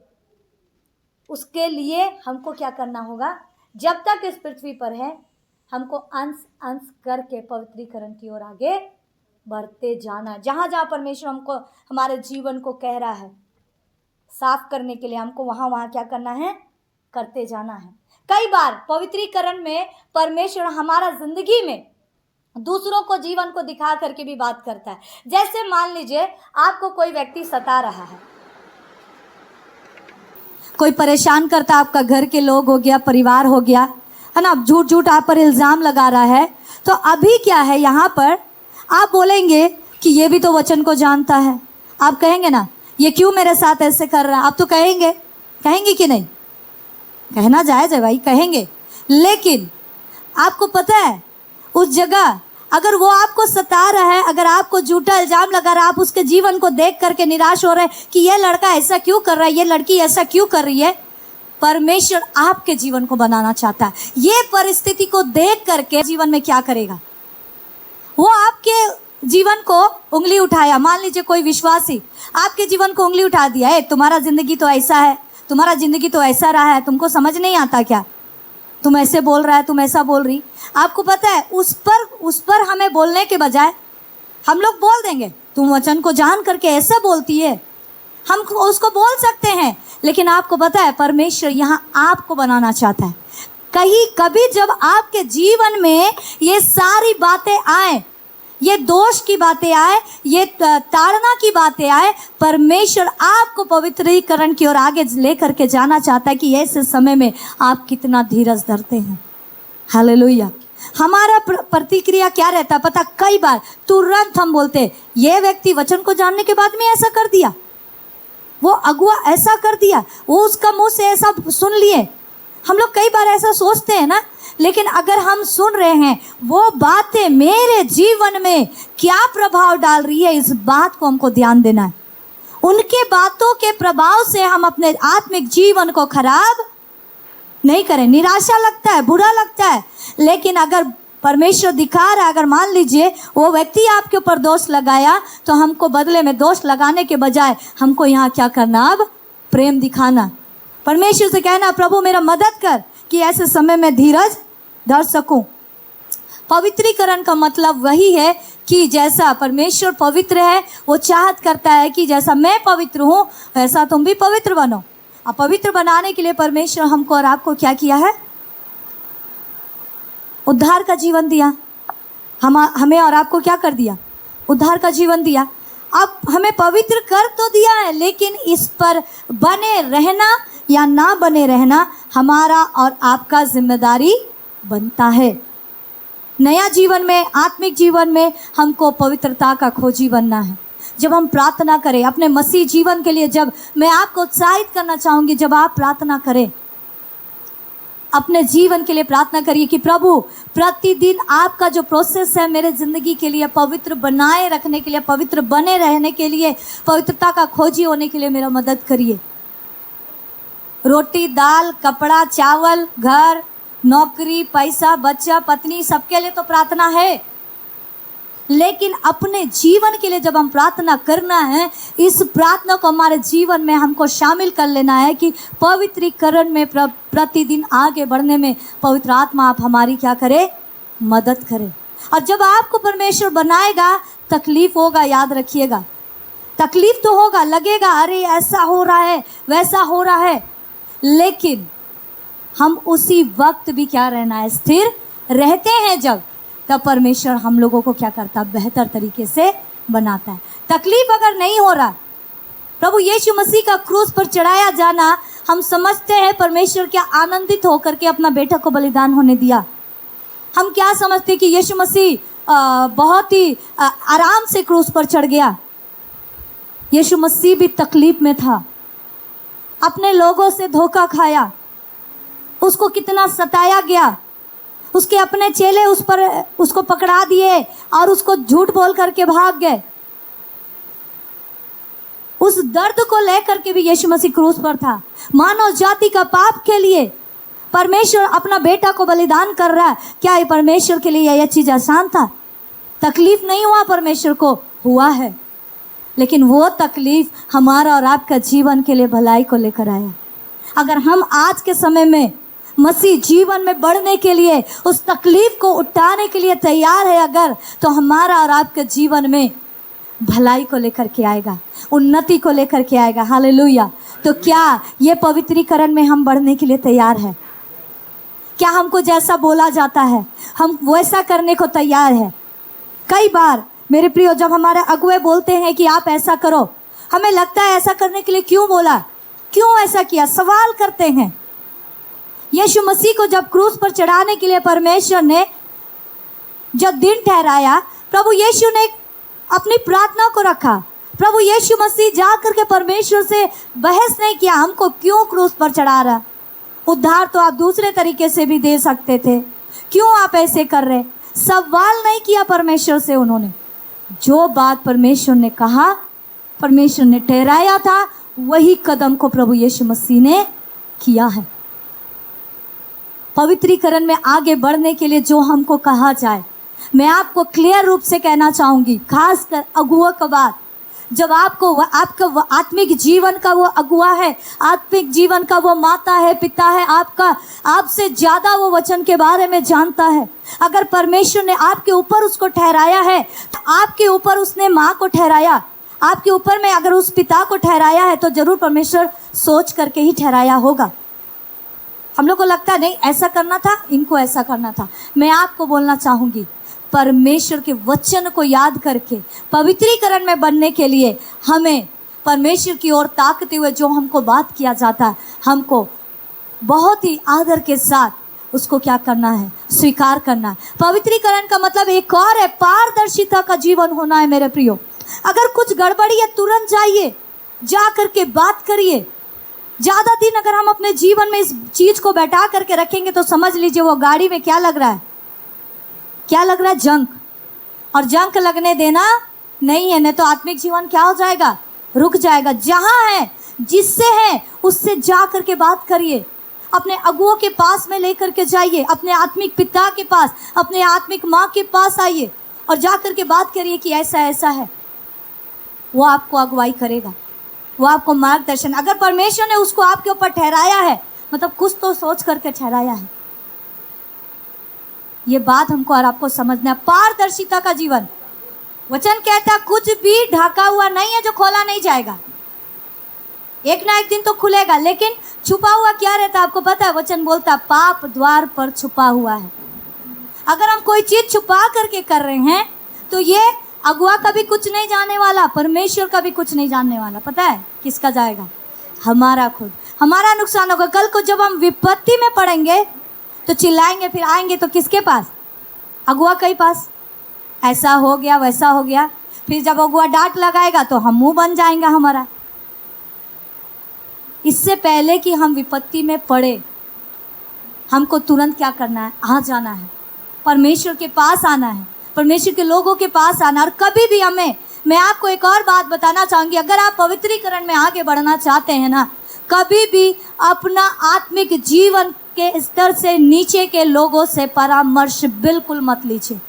उसके लिए हमको क्या करना होगा, जब तक इस पृथ्वी पर है हमको अंश अंश करके पवित्रीकरण की ओर आगे बढ़ते जाना। जहाँ जहाँ परमेश्वर हमको हमारे जीवन को कह रहा है साफ करने के लिए, हमको वहाँ क्या करना है, करते जाना है। कई बार पवित्रीकरण में परमेश्वर हमारा जिंदगी में दूसरों को जीवन को दिखा करके भी बात करता है। जैसे मान लीजिए आपको कोई व्यक्ति सता रहा है, कोई परेशान करता, आपका घर के लोग हो गया, परिवार हो गया, है ना, झूठ झूठ आप पर इल्ज़ाम लगा रहा है, तो अभी क्या है यहाँ पर आप बोलेंगे कि ये भी तो वचन को जानता है। आप कहेंगे ना, ये क्यों मेरे साथ ऐसे कर रहा है? आप तो कहेंगे कि नहीं? कहना जायज़ है भाई, कहेंगे। लेकिन आपको पता है उस जगह अगर वो आपको सता रहा है, अगर आपको झूठा इल्जाम लगा रहा है, आप उसके जीवन को देख करके निराश हो रहे हैं कि ये लड़का ऐसा क्यों कर रहा है, ये लड़की ऐसा क्यों कर रही है, परमेश्वर आपके जीवन को बनाना चाहता है। ये परिस्थिति को देख करके जीवन में क्या करेगा, वो आपके जीवन को उंगली उठाया। मान लीजिए कोई विश्वासी आपके जीवन को उंगली उठा दिया है, तुम्हारा जिंदगी तो ऐसा है, तुम्हारा जिंदगी तो ऐसा रहा है, तुमको समझ नहीं आता क्या, तुम ऐसे बोल रहा है, तुम ऐसा बोल रही। आपको पता है उस पर हमें बोलने के बजाय हम लोग बोल देंगे, तुम वचन को जान करके ऐसा बोलती है, हम उसको बोल सकते हैं। लेकिन आपको पता है परमेश्वर यहाँ आपको बनाना चाहता है। कभी जब आपके जीवन में ये सारी बातें आए, ये दोष की बातें आए, ये ताड़ना की बातें आए, परमेश्वर आपको पवित्रीकरण की ओर आगे लेकर के जाना चाहता है कि ऐसे समय में आप कितना धीरज धरते हैं। हालेलुया। हमारा प्रतिक्रिया क्या रहता है पता, कई बार तुरंत हम बोलते ये व्यक्ति वचन को जानने के बाद में ऐसा कर दिया, वो अगुआ ऐसा कर दिया, वो उसका मुंह से ऐसा सुन लिए। हम लोग कई बार ऐसा सोचते हैं ना, लेकिन अगर हम सुन रहे हैं वो बातें मेरे जीवन में क्या प्रभाव डाल रही है, इस बात को हमको ध्यान देना है। उनके बातों के प्रभाव से हम अपने आत्मिक जीवन को खराब नहीं करें। निराशा लगता है, बुरा लगता है, लेकिन अगर परमेश्वर दिखा रहा है, अगर मान लीजिए वो व्यक्ति आपके ऊपर दोष लगाया, तो हमको बदले में दोष लगाने के बजाय हमको यहाँ क्या करना, अब प्रेम दिखाना, परमेश्वर से कहना प्रभु मेरा मदद कर कि ऐसे समय में धीरज धर सकूं। पवित्रीकरण का मतलब वही है कि जैसा परमेश्वर पवित्र है, वो चाहत करता है कि जैसा मैं पवित्र हूँ वैसा तुम भी पवित्र बनो। अब पवित्र बनाने के लिए परमेश्वर हमको और आपको क्या किया है, उद्धार का जीवन दिया। हमें और आपको क्या कर दिया, उद्धार का जीवन दिया। अब हमें पवित्र कर तो दिया है, लेकिन इस पर बने रहना या ना बने रहना हमारा और आपका जिम्मेदारी बनता है। नया जीवन में, आत्मिक जीवन में हमको पवित्रता का खोजी बनना है। जब हम प्रार्थना करें अपने मसीह जीवन के लिए, जब मैं आपको उत्साहित करना चाहूँगी, जब आप प्रार्थना करें अपने जीवन के लिए, प्रार्थना करिए कि प्रभु प्रतिदिन आपका जो प्रोसेस है मेरे ज़िंदगी के लिए पवित्र बनाए रखने के लिए, पवित्र बने रहने के लिए, पवित्रता का खोजी होने के लिए मेरा मदद करिए। रोटी दाल कपड़ा चावल घर नौकरी पैसा बच्चा पत्नी सबके लिए तो प्रार्थना है, लेकिन अपने जीवन के लिए जब हम प्रार्थना करना है, इस प्रार्थना को हमारे जीवन में हमको शामिल कर लेना है कि पवित्रीकरण में प्रतिदिन आगे बढ़ने में पवित्र आत्मा आप हमारी क्या करे, मदद करे। और जब आपको परमेश्वर बनाएगा तकलीफ होगा, याद रखिएगा तकलीफ तो होगा, लगेगा अरे ऐसा हो रहा है वैसा हो रहा है, लेकिन हम उसी वक्त भी क्या रहना है, स्थिर रहते हैं। जब तब परमेश्वर हम लोगों को क्या करता है, बेहतर तरीके से बनाता है। तकलीफ अगर नहीं हो रहा, प्रभु यीशु मसीह का क्रूस पर चढ़ाया जाना, हम समझते हैं परमेश्वर क्या आनंदित होकर के अपना बेटा को बलिदान होने दिया। हम क्या समझते कि यीशु मसीह बहुत ही आराम से क्रूस पर चढ़ गया। यीशु मसीह भी तकलीफ में था, अपने लोगों से धोखा खाया, उसको कितना सताया गया, उसके अपने चेले उसको पकड़ा दिए और उसको झूठ बोल करके भाग गए। उस दर्द को लेकर के भी यीशु मसीह क्रूस पर था। मानव जाति का पाप के लिए परमेश्वर अपना बेटा को बलिदान कर रहा है। क्या ये परमेश्वर के लिए यह चीज़ आसान था? तकलीफ नहीं हुआ, परमेश्वर को हुआ है, लेकिन वो तकलीफ हमारा और आपका जीवन के लिए भलाई को लेकर आया। अगर हम आज के समय में मसीह जीवन में बढ़ने के लिए, उस तकलीफ को उठाने के लिए तैयार है अगर, तो हमारा और आपके जीवन में भलाई को लेकर के आएगा, उन्नति को लेकर के आएगा। हालेलुया। तो क्या ये पवित्रीकरण में हम बढ़ने के लिए तैयार है? क्या हमको जैसा बोला जाता है हम वैसा करने को तैयार है? कई बार मेरे प्रियो जब हमारे अगुए बोलते हैं कि आप ऐसा करो, हमें लगता है ऐसा करने के लिए क्यों बोला, क्यों ऐसा किया, सवाल करते हैं। यीशु मसीह को जब क्रूस पर चढ़ाने के लिए परमेश्वर ने जब दिन ठहराया, प्रभु यीशु ने अपनी प्रार्थना को रखा। प्रभु यीशु मसीह जा करके परमेश्वर से बहस नहीं किया, हमको क्यों क्रूस पर चढ़ा रहा, उद्धार तो आप दूसरे तरीके से भी दे सकते थे, क्यों आप ऐसे कर रहे, सवाल नहीं किया परमेश्वर से। उन्होंने जो बात परमेश्वर ने कहा, परमेश्वर ने ठहराया था, वही कदम को प्रभु यीशु मसीह ने किया है। पवित्रीकरण में आगे बढ़ने के लिए जो हमको कहा जाए, मैं आपको क्लियर रूप से कहना चाहूँगी, खासकर अगुआ का बात। जब आपको आपका आत्मिक जीवन का वो अगुआ है, आत्मिक जीवन का वो माता है, पिता है, आपका आपसे ज़्यादा वो वचन के बारे में जानता है। अगर परमेश्वर ने आपके ऊपर उसको ठहराया है, तो आपके ऊपर उसने माँ को ठहराया, आपके ऊपर में अगर उस पिता को ठहराया है, तो जरूर परमेश्वर सोच करके ही ठहराया होगा। हम लोग को लगता है नहीं ऐसा करना था, इनको ऐसा करना था। मैं आपको बोलना चाहूँगी, परमेश्वर के वचन को याद करके पवित्रीकरण में बनने के लिए हमें परमेश्वर की ओर ताकते हुए जो हमको बात किया जाता है, हमको बहुत ही आदर के साथ उसको क्या करना है, स्वीकार करना है। पवित्रीकरण का मतलब एक और है, पारदर्शिता का जीवन होना है। मेरे प्रियो, अगर कुछ गड़बड़ी है तुरंत जाइए, जा करके बात करिए। ज़्यादा दिन अगर हम अपने जीवन में इस चीज़ को बैठा करके रखेंगे तो समझ लीजिए वो गाड़ी में क्या लग रहा है, क्या लग रहा है, जंक। और जंक लगने देना नहीं है, नहीं तो आत्मिक जीवन क्या हो जाएगा, रुक जाएगा। जहाँ है, जिससे है, उससे जा करके बात करिए। अपने अगुओं के पास में लेकर के जाइए, अपने आत्मिक पिता के पास, अपने आत्मिक माँ के पास आइए और जा करके बात करिए कि ऐसा ऐसा है। वो आपको अगुवाई करेगा, वो आपको मार्गदर्शन। अगर परमेश्वर ने उसको आपके ऊपर ठहराया है, मतलब कुछ तो सोच करके ठहराया है। ये बात हमको और आपको समझना है। पारदर्शिता का जीवन, वचन कहता है कुछ भी ढका हुआ नहीं है जो खोला नहीं जाएगा। एक ना एक दिन तो खुलेगा, लेकिन छुपा हुआ क्या रहता है आपको पता है? वचन बोलता है पाप द्वार पर छुपा हुआ है। अगर हम कोई चीज छुपा करके कर रहे हैं तो ये अगुआ का भी कुछ नहीं जानने वाला, परमेश्वर का भी कुछ नहीं जानने वाला। पता है किसका जाएगा? हमारा खुद, हमारा नुकसान होगा। कल को जब हम विपत्ति में पड़ेंगे तो चिल्लाएंगे, फिर आएंगे तो किसके पास? अगुआ के पास। ऐसा हो गया, वैसा हो गया। फिर जब अगुआ डांट लगाएगा तो हम मुंह बन जाएंगे हमारा। इससे पहले कि हम विपत्ति में पड़े, हमको तुरंत क्या करना है? आ जाना है, परमेश्वर के पास आना है, परमेश्वर के लोगों के पास आना। और कभी भी मैं आपको एक और बात बताना चाहूँगी, अगर आप पवित्रीकरण में आगे बढ़ना चाहते हैं ना, कभी भी अपना आत्मिक जीवन के स्तर से नीचे के लोगों से परामर्श बिल्कुल मत लीजिए,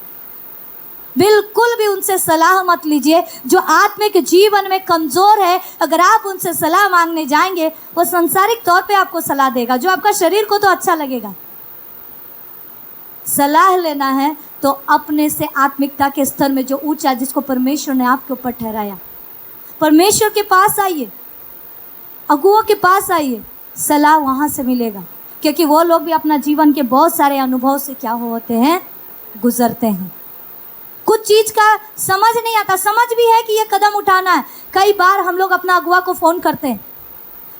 बिल्कुल भी उनसे सलाह मत लीजिए। जो आत्मिक जीवन में कमज़ोर है, अगर आप उनसे सलाह मांगने जाएंगे, वो सांसारिक तौर पे आपको सलाह देगा, जो आपका शरीर को तो अच्छा लगेगा। सलाह लेना है तो अपने से आत्मिकता के स्तर में जो ऊंचा, जिसको परमेश्वर ने आपके ऊपर ठहराया, परमेश्वर के पास आइए, अगुओं के पास आइए, सलाह वहाँ से मिलेगा। क्योंकि वो लोग भी अपना जीवन के बहुत सारे अनुभव से क्या होते हैं, गुजरते हैं। कुछ चीज़ का समझ नहीं आता, समझ भी है कि ये कदम उठाना है। कई बार हम लोग अपना अगुआ को फ़ोन करते हैं,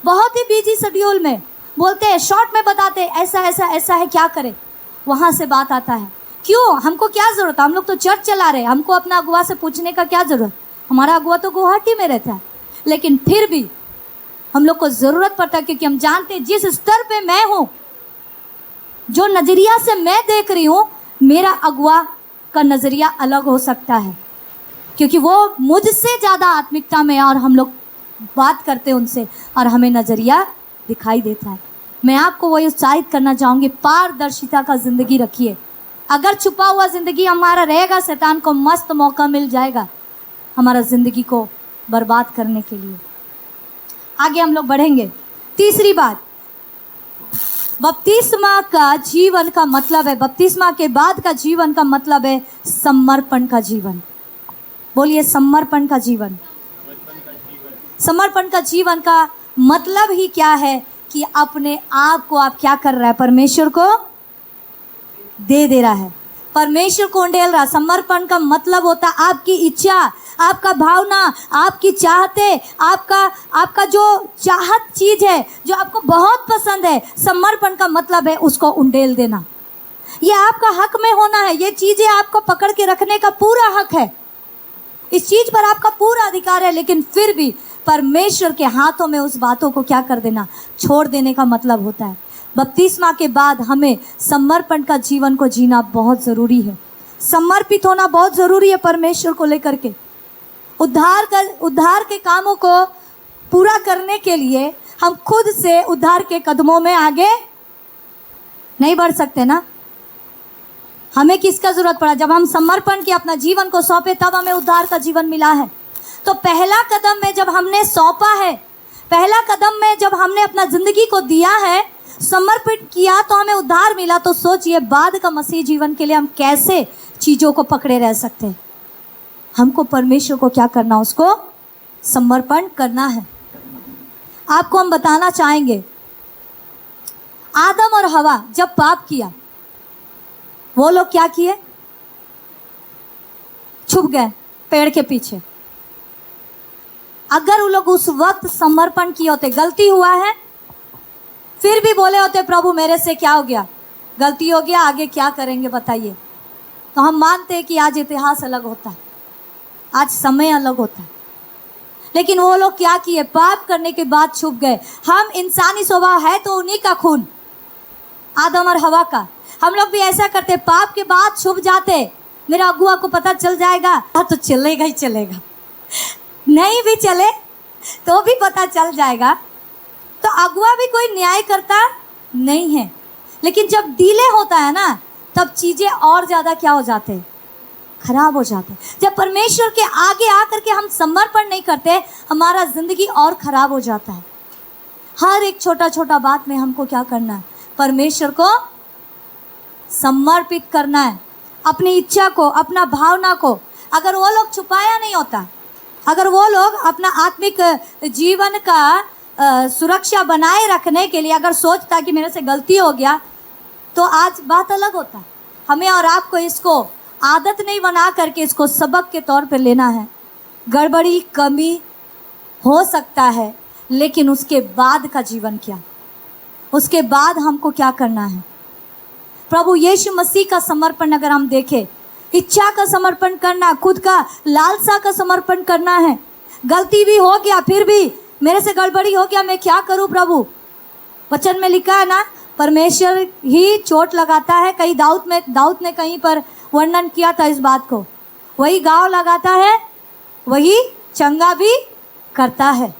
बहुत ही बिजी शेड्यूल में, बोलते हैं, शॉर्ट में बताते हैं, ऐसा ऐसा ऐसा है, क्या करें। वहाँ से बात आता है, क्यों, हमको क्या ज़रूरत है, हम लोग तो चर्च चला रहे हैं, हमको अपना अगुआ से पूछने का क्या ज़रूरत। हमारा अगुआ तो गुवाहाटी में रहता है, लेकिन फिर भी हम लोग को ज़रूरत पड़ता है, क्योंकि हम जानते हैं जिस स्तर पे मैं हूँ, जो नज़रिया से मैं देख रही हूँ, मेरा अगुआ का नज़रिया अलग हो सकता है, क्योंकि वो मुझसे ज़्यादा आत्मिकता में, और हम लोग बात करते हैं उनसे और हमें नज़रिया दिखाई देता है। मैं आपको वही उत्साहित करना चाहूँगी, पारदर्शिता का ज़िंदगी रखिए। अगर छुपा हुआ ज़िंदगी हमारा रहेगा, शैतान को मस्त मौका मिल जाएगा हमारा ज़िंदगी को बर्बाद करने के लिए। आगे हम लोग बढ़ेंगे। तीसरी बात, बपतिस्मा का जीवन का मतलब है, बपतिस्मा के बाद का जीवन का मतलब है समर्पण का जीवन। बोलिए समर्पण का जीवन। समर्पण का जीवन का मतलब ही क्या है कि अपने आप को आप क्या कर रहा है, परमेश्वर को दे रहा है, परमेश्वर को उंडेल रहा। समर्पण का मतलब होता है आपकी इच्छा, आपका भावना, आपकी चाहते, आपका जो चाहत चीज है जो आपको बहुत पसंद है, समर्पण का मतलब है उसको उंडेल देना। ये आपका हक में होना है, ये चीजें आपको पकड़ के रखने का पूरा हक है, इस चीज पर आपका पूरा अधिकार है। लेकिन फिर भी परमेश्वर के हाथों में उस बातों को क्या कर देना, छोड़ देने का मतलब होता है। बपतिस्मा के बाद हमें समर्पण का जीवन को जीना बहुत ज़रूरी है, समर्पित होना बहुत ज़रूरी है परमेश्वर को लेकर के। उद्धार के कामों को पूरा करने के लिए हम खुद से उद्धार के कदमों में आगे नहीं बढ़ सकते ना। हमें किसका ज़रूरत पड़ा? जब हम समर्पण किया, अपना जीवन को सौंपे, तब हमें उद्धार का जीवन मिला है। तो पहला कदम में जब हमने सौंपा है, पहला कदम में जब हमने अपना ज़िंदगी को दिया है, समर्पित किया, तो हमें उद्धार मिला। तो सोचिए बाद का मसीह जीवन के लिए हम कैसे चीज़ों को पकड़े रह सकते हैं। हमको परमेश्वर को क्या करना, उसको समर्पण करना है। आपको हम बताना चाहेंगे, आदम और हवा जब पाप किया, वो लोग क्या किए? छुप गए पेड़ के पीछे। अगर वो लोग उस वक्त समर्पण किए होते, गलती हुआ है, फिर भी बोले होते प्रभु मेरे से क्या हो गया, गलती हो गया, आगे क्या करेंगे बताइए, तो हम मानते हैं कि आज इतिहास अलग होता है, आज समय अलग होता है। लेकिन वो लोग क्या किए? पाप करने के बाद छुप गए। हम इंसानी स्वभाव है तो उन्हीं का खून, आदम और हवा का। हम लोग भी ऐसा करते, पाप के बाद छुप जाते, मेरा अगुआ को पता चल जाएगा, हाँ तो चलेगा ही चलेगा, नहीं भी चले तो भी पता चल जाएगा। तो अगुआ भी कोई न्याय करता नहीं है। लेकिन जब डिले होता है ना, तब चीज़ें और ज़्यादा क्या हो जाते हैं, खराब हो जाते हैं। जब परमेश्वर के आगे आकर के हम समर्पण नहीं करते, हमारा ज़िंदगी और ख़राब हो जाता है। हर एक छोटा छोटा बात में हमको क्या करना है, परमेश्वर को समर्पित करना है, अपनी इच्छा को, अपना भावना को। अगर वो लोग छुपाया नहीं होता, अगर वो लोग अपना आत्मिक जीवन का सुरक्षा बनाए रखने के लिए अगर सोचता कि मेरे से गलती हो गया, तो आज बात अलग होता। हमें और आपको इसको आदत नहीं बना करके इसको सबक के तौर पर लेना है। गड़बड़ी, कमी हो सकता है, लेकिन उसके बाद का जीवन क्या, उसके बाद हमको क्या करना है। प्रभु यीशु मसीह का समर्पण अगर हम देखें, इच्छा का समर्पण करना, खुद का लालसा का समर्पण करना है। गलती भी हो गया, फिर भी मेरे से गड़बड़ी हो गया, मैं क्या करूं प्रभु? वचन में लिखा है ना, परमेश्वर ही चोट लगाता है। कहीं दाऊद ने कहीं पर वर्णन किया था इस बात को, वही घाव लगाता है, वही चंगा भी करता है।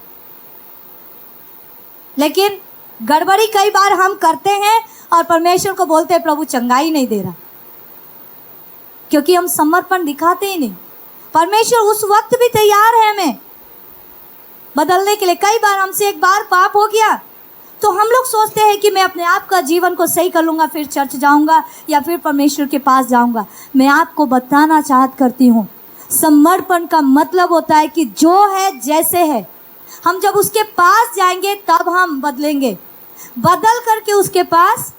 लेकिन गड़बड़ी कई बार हम करते हैं और परमेश्वर को बोलते हैं प्रभु चंगाई नहीं दे रहा, क्योंकि हम समर्पण दिखाते ही नहीं। परमेश्वर उस वक्त भी तैयार है हमें बदलने के लिए। कई बार हमसे एक बार पाप हो गया तो हम लोग सोचते हैं कि मैं अपने आप का जीवन को सही कर लूँगा, फिर चर्च जाऊँगा या फिर परमेश्वर के पास जाऊँगा। मैं आपको बताना करती हूँ, समर्पण का मतलब होता है कि जो है जैसे है, हम जब उसके पास जाएंगे तब हम बदलेंगे। बदल करके उसके पास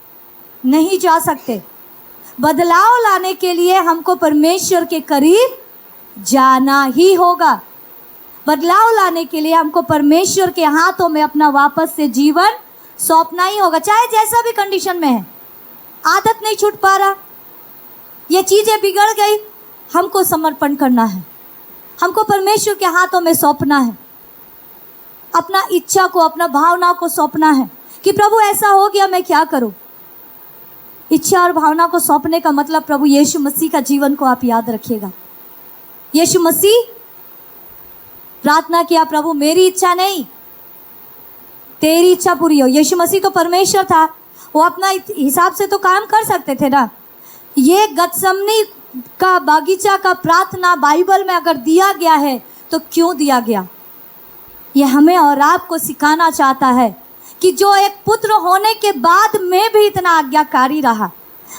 नहीं जा सकते। बदलाव लाने के लिए हमको परमेश्वर के करीब जाना ही होगा। बदलाव लाने के लिए हमको परमेश्वर के हाथों में अपना वापस से जीवन सौंपना ही होगा, चाहे जैसा भी कंडीशन में है। आदत नहीं छूट पा रहा, ये चीज़ें बिगड़ गई, हमको समर्पण करना है, हमको परमेश्वर के हाथों में सौंपना है। अपना इच्छा को, अपना भावना को सौंपना है कि प्रभु ऐसा हो गया, मैं क्या करूं। इच्छा और भावना को सौंपने का मतलब प्रभु यीशु मसीह का जीवन को आप याद रखिएगा। यीशु मसीह प्रार्थना किया, प्रभु मेरी इच्छा नहीं तेरी इच्छा पूरी हो। यीशु मसीह तो परमेश्वर था, वो अपना हिसाब से तो काम कर सकते थे ना। ये गतसमनी का बागीचा का प्रार्थना बाइबल में अगर दिया गया है तो क्यों दिया गया? ये हमें और आपको सिखाना चाहता है कि जो एक पुत्र होने के बाद में भी इतना आज्ञाकारी रहा।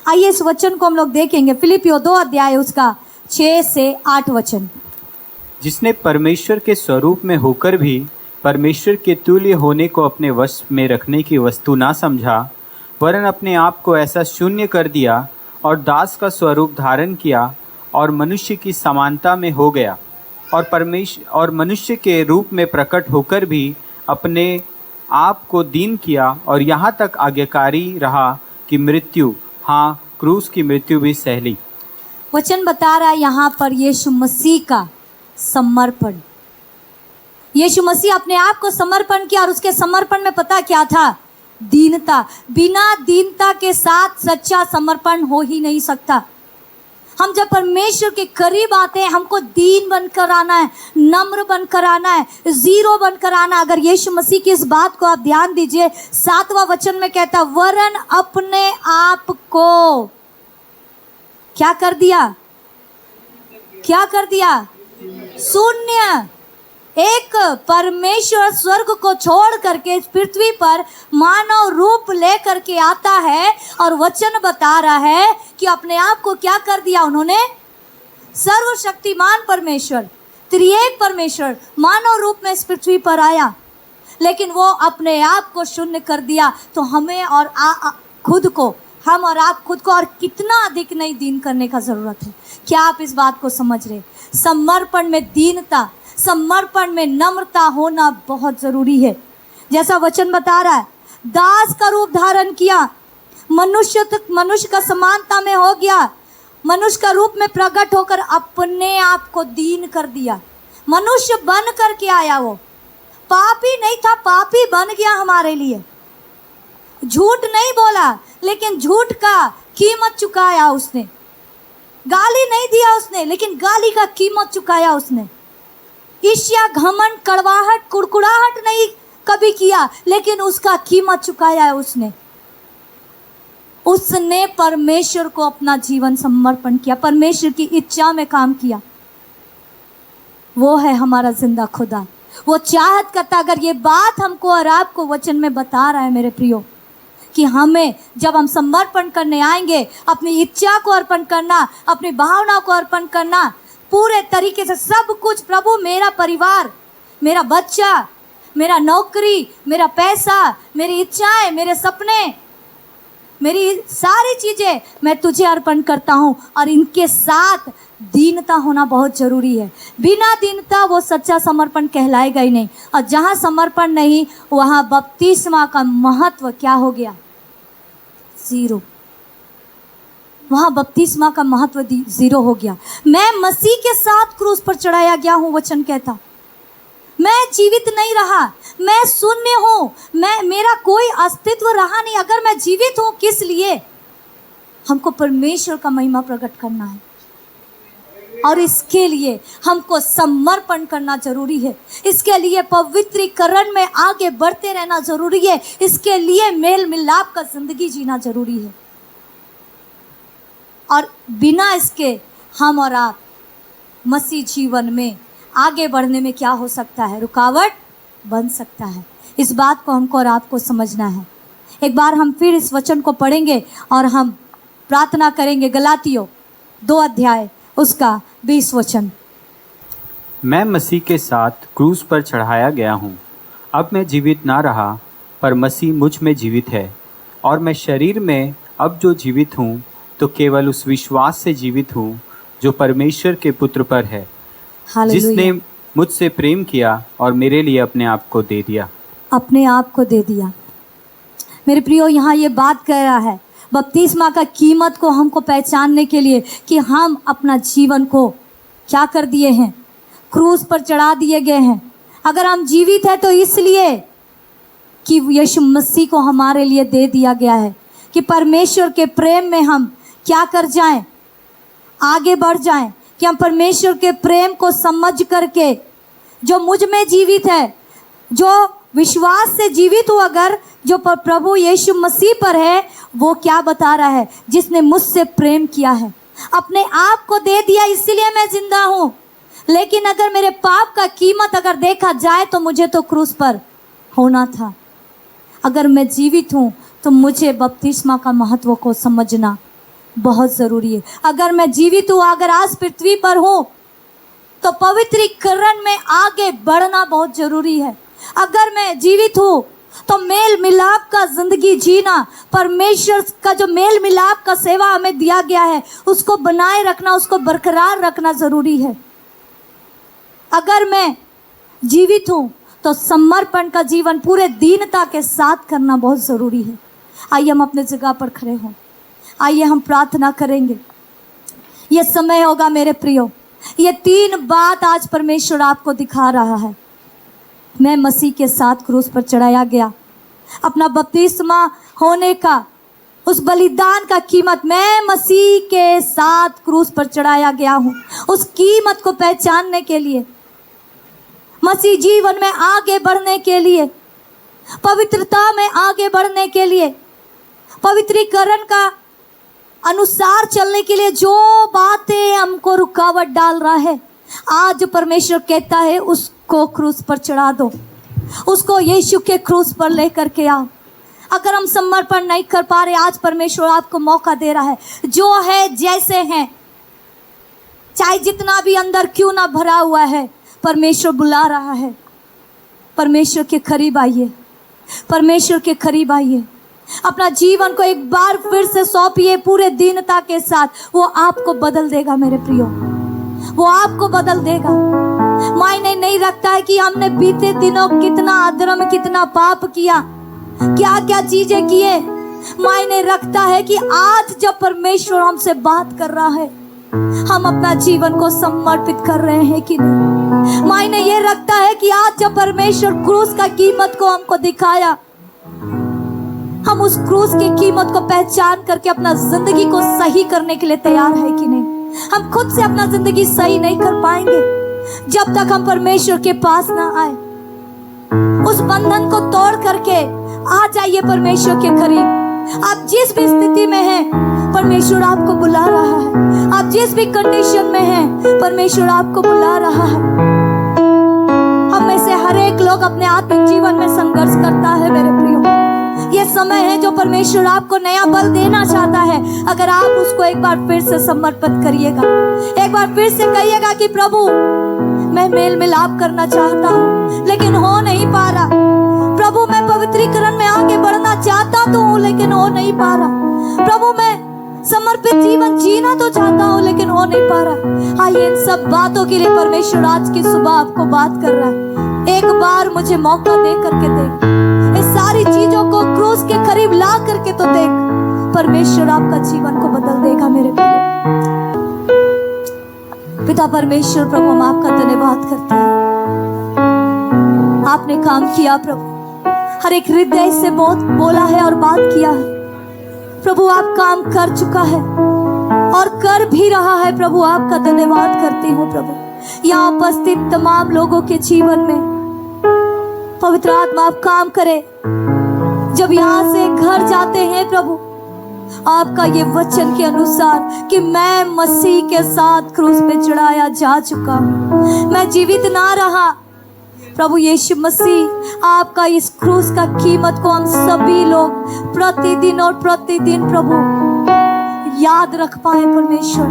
आइए इस वचन को हम लोग देखेंगे, फिलिपियों 2 अध्याय उसका 6 से 8 वचन। जिसने परमेश्वर के स्वरूप में होकर भी परमेश्वर के तुल्य होने को अपने वश में रखने की वस्तु ना समझा, वरन अपने आप को ऐसा शून्य कर दिया और दास का स्वरूप धारण किया और मनुष्य की समानता में हो गया और मनुष्य के रूप में प्रकट होकर भी अपने आप को दीन किया और यहाँ तक आज्ञाकारी रहा कि मृत्यु, हाँ क्रूस की मृत्यु भी सह ली। वचन बता रहा है यहाँ पर यीशु मसीह का समर्पण। यीशु मसीह अपने आप को समर्पण किया और उसके समर्पण में पता क्या था? दीनता। बिना दीनता के साथ सच्चा समर्पण हो ही नहीं सकता। हम जब परमेश्वर के करीब आते हैं, हमको दीन बनकर आना है, नम्र बनकर आना है, जीरो बनकर आना। अगर यीशु मसीह की इस बात को आप ध्यान दीजिए, 7वां वचन में कहता, वरन अपने आप को क्या कर दिया? क्या कर दिया? शून्य। एक परमेश्वर स्वर्ग को छोड़ करके इस पृथ्वी पर मानव रूप लेकर के आता है और वचन बता रहा है कि अपने आप को क्या कर दिया उन्होंने? सर्वशक्तिमान परमेश्वर, त्रिएक परमेश्वर मानव रूप में इस पृथ्वी पर आया, लेकिन वो अपने आप को शून्य कर दिया। तो हमें और खुद को, हम और आप खुद को और कितना अधिक नहीं दीन करने का जरूरत है। क्या आप इस बात को समझ रहे? समर्पण में दीनता, समर्पण में नम्रता होना बहुत जरूरी है। जैसा वचन बता रहा है, दास का रूप धारण किया, मनुष्य का समानता में हो गया, मनुष्य का रूप में प्रकट होकर अपने आप को दीन कर दिया। मनुष्य बन करके आया, वो पापी नहीं था, पापी बन गया हमारे लिए। झूठ नहीं बोला, लेकिन झूठ का कीमत चुकाया उसने। गाली नहीं दिया उसने, लेकिन गाली का कीमत चुकाया उसने। ईर्ष्या, घमंड, कड़वाहट, कुड़कुड़ाहट नहीं कभी किया, लेकिन उसका कीमत चुकाया है उसने। उसने परमेश्वर को अपना जीवन समर्पण किया, परमेश्वर की इच्छा में काम किया। वो है हमारा जिंदा खुदा। वो चाहत करता, अगर ये बात हमको और आपको वचन में बता रहा है मेरे प्रियो, कि हमें जब हम समर्पण करने आएंगे, अपनी इच्छा को अर्पण करना, अपनी भावना को अर्पण करना, पूरे तरीके से सब कुछ, प्रभु मेरा परिवार, मेरा बच्चा, मेरा नौकरी, मेरा पैसा, मेरी इच्छाएं, मेरे सपने, मेरी सारी चीज़ें मैं तुझे अर्पण करता हूँ। और इनके साथ दीनता होना बहुत ज़रूरी है। बिना दीनता वो सच्चा समर्पण कहलाएगा ही नहीं। और जहाँ समर्पण नहीं, वहाँ बपतिस्मा का महत्व क्या हो गया? जीरो। वहाँ बपतिस्मा का महत्व जीरो हो गया। मैं मसीह के साथ क्रूस पर चढ़ाया गया हूँ, वचन कहता। मैं जीवित नहीं रहा, मैं शून्य हूँ, मेरा कोई अस्तित्व रहा नहीं। अगर मैं जीवित हूँ, किस लिए? हमको परमेश्वर का महिमा प्रकट करना है, और इसके लिए हमको समर्पण करना जरूरी है। इसके लिए पवित्रीकरण में आगे बढ़ते रहना जरूरी है। इसके लिए मेल मिलाप का जिंदगी जीना जरूरी है। और बिना इसके हम और आप मसीह जीवन में आगे बढ़ने में क्या हो सकता है? रुकावट बन सकता है। इस बात को हमको और आपको समझना है। एक बार हम फिर इस वचन को पढ़ेंगे और हम प्रार्थना करेंगे। गलातियों 2 अध्याय उसका 20 वचन। मैं मसीह के साथ क्रूस पर चढ़ाया गया हूँ। अब मैं जीवित ना रहा, पर मसीह मुझ में जीवित है। और मैं शरीर में अब जो जीवित हूँ, तो केवल उस विश्वास से जीवित हूँ जो परमेश्वर के पुत्र पर है, जिसने मुझसे प्रेम किया और मेरे लिए अपने आप को दे दिया। अपने आप को दे दिया। मेरे प्रियो, यहाँ ये बात कह रहा है बपतिस्मा का कीमत को हमको पहचानने के लिए कि हम अपना जीवन को क्या कर दिए हैं? क्रूस पर चढ़ा दिए गए हैं। अगर हम जीवित हैं तो इसलिए कि यीशु मसीह को हमारे लिए दे दिया गया है, कि परमेश्वर के प्रेम में हम क्या कर जाएं? आगे बढ़ जाएं, कि हम परमेश्वर के प्रेम को समझ करके, जो मुझ में जीवित है, जो विश्वास से जीवित हो, अगर जो प्रभु यीशु मसीह पर है, वो क्या बता रहा है? जिसने मुझसे प्रेम किया है, अपने आप को दे दिया, इसीलिए मैं जिंदा हूँ। लेकिन अगर मेरे पाप का कीमत अगर देखा जाए तो मुझे तो क्रूस पर होना था। अगर मैं जीवित हूँ तो मुझे बपतिस्मा का महत्व को समझना बहुत ज़रूरी है। अगर मैं जीवित हूँ, अगर आज पृथ्वी पर हूँ, तो पवित्रीकरण में आगे बढ़ना बहुत ज़रूरी है। अगर मैं जीवित हूँ तो मेल मिलाप का जिंदगी जीना, परमेश्वर का जो मेल मिलाप का सेवा हमें दिया गया है उसको बनाए रखना, उसको बरकरार रखना जरूरी है। अगर मैं जीवित हूं तो समर्पण का जीवन पूरे दीनता के साथ करना बहुत जरूरी है। आइए हम अपने जगह पर खड़े हों, आइए हम प्रार्थना करेंगे। ये समय होगा मेरे प्रियो, ये 3 बात आज परमेश्वर आपको दिखा रहा है। मैं मसीह के साथ क्रूस पर चढ़ाया गया, अपना बपतिस्मा होने का उस बलिदान का कीमत, मैं मसीह के साथ क्रूस पर चढ़ाया गया हूँ। उस कीमत को पहचानने के लिए, मसीह जीवन में आगे बढ़ने के लिए, पवित्रता में आगे बढ़ने के लिए, पवित्रीकरण का अनुसार चलने के लिए जो बातें हमको रुकावट डाल रहा है, आज परमेश्वर कहता है उसको क्रूस पर चढ़ा दो, उसको यीशु के क्रूस पर लेकर के आओ। अगर हम समर्पण नहीं कर पा रहे, आज परमेश्वर आपको मौका दे रहा है। जो है जैसे हैं, चाहे जितना भी अंदर क्यों ना भरा हुआ है, परमेश्वर बुला रहा है। परमेश्वर के करीब आइए, परमेश्वर के करीब आइए, अपना जीवन को एक बार फिर से सौंपिए पूरे दीनता के साथ। वो आपको बदल देगा मेरे प्रियो, वो आपको बदल देगा। मायने नहीं रखता है कि हमने बीते दिनों कितना अधर्म, कितना पाप किया, क्या क्या चीजें किए। मायने रखता है कि आज जब परमेश्वर हमसे बात कर रहा है, हम अपना जीवन को समर्पित कर रहे हैं कि नहीं। मायने ये रखता है कि आज जब परमेश्वर क्रूस का कीमत को हमको दिखाया, हम उस क्रूस की कीमत को पहचान करके अपना जिंदगी को सही करने के लिए तैयार है कि नहीं। हम खुद से अपना जिंदगी सही नहीं कर पाएंगे जब तक हम परमेश्वर के पास ना आए। उस बंधन को तोड़ करके आ जाइए परमेश्वर के करीब। आप जिस भी स्थिति में हैं, परमेश्वर आपको बुला रहा है। आप जिस भी कंडीशन में हैं, परमेश्वर आपको बुला रहा है। हम में से हर एक लोग अपने आत्मिक जीवन में संघर्ष करता है मेरे प्रियो। ये समय है जो परमेश्वर आपको नया बल देना चाहता है। अगर आप उसको एक बार फिर से समर्पित करिएगा, एक बार फिर से कहिएगा कि प्रभु मैं मेल मिलाप करना चाहता हूँ लेकिन हो नहीं पा रहा। प्रभु मैं पवित्रीकरण में आगे बढ़ना चाहता तो हूँ लेकिन हो नहीं पा रहा। प्रभु मैं समर्पित जीवन जीना तो चाहता हूँ लेकिन हो नहीं पा रहा। आइए इन सब बातों के लिए परमेश्वर आज की सुबह आपको बात कर रहा है। एक बार मुझे मौका दे करके देख, इस सारी चीजों को क्रूस के करीब ला करके तो देख, परमेश्वर आपका जीवन को बदल देगा मेरे पिता। परमेश्वर प्रभु हम आपका धन्यवाद करते हैं। आपने काम किया प्रभु, हर एक हृदय से बहुत बोला है और बात किया है प्रभु। आप काम कर चुका है और कर भी रहा है प्रभु। आपका धन्यवाद करती हूँ प्रभु। यहाँ उपस्थित तमाम लोगों के जीवन में पवित्र आत्मा आप काम करे। जब यहाँ से घर जाते हैं प्रभु, आपका ये वचन के अनुसार कि मैं मसीह के साथ क्रूस पे चढ़ाया जा चुका हूँ, मैं जीवित ना रहा। प्रभु यीशु मसीह आपका इस क्रूस का कीमत को हम सभी लोग प्रतिदिन और प्रतिदिन प्रभु याद रख पाए। परमेश्वर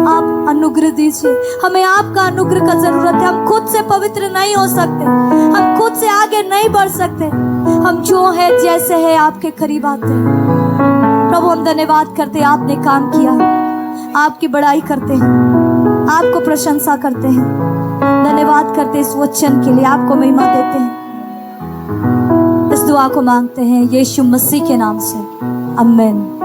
आप अनुग्रह दीजिए, हमें आपका अनुग्रह का जरूरत है। हम खुद से पवित्र नहीं हो सकते, हम खुद से आगे नहीं बढ़ सकते। हम जो है जैसे है आपके करीब आते हैं प्रभु। हम धन्यवाद करते हैं, आपने काम किया, आपकी बड़ाई करते हैं, आपको प्रशंसा करते हैं, धन्यवाद करते इस वचन के लिए, आपको महिमा देते हैं। इस दुआ को मांगते हैं यीशु मसीह के नाम से, आमीन।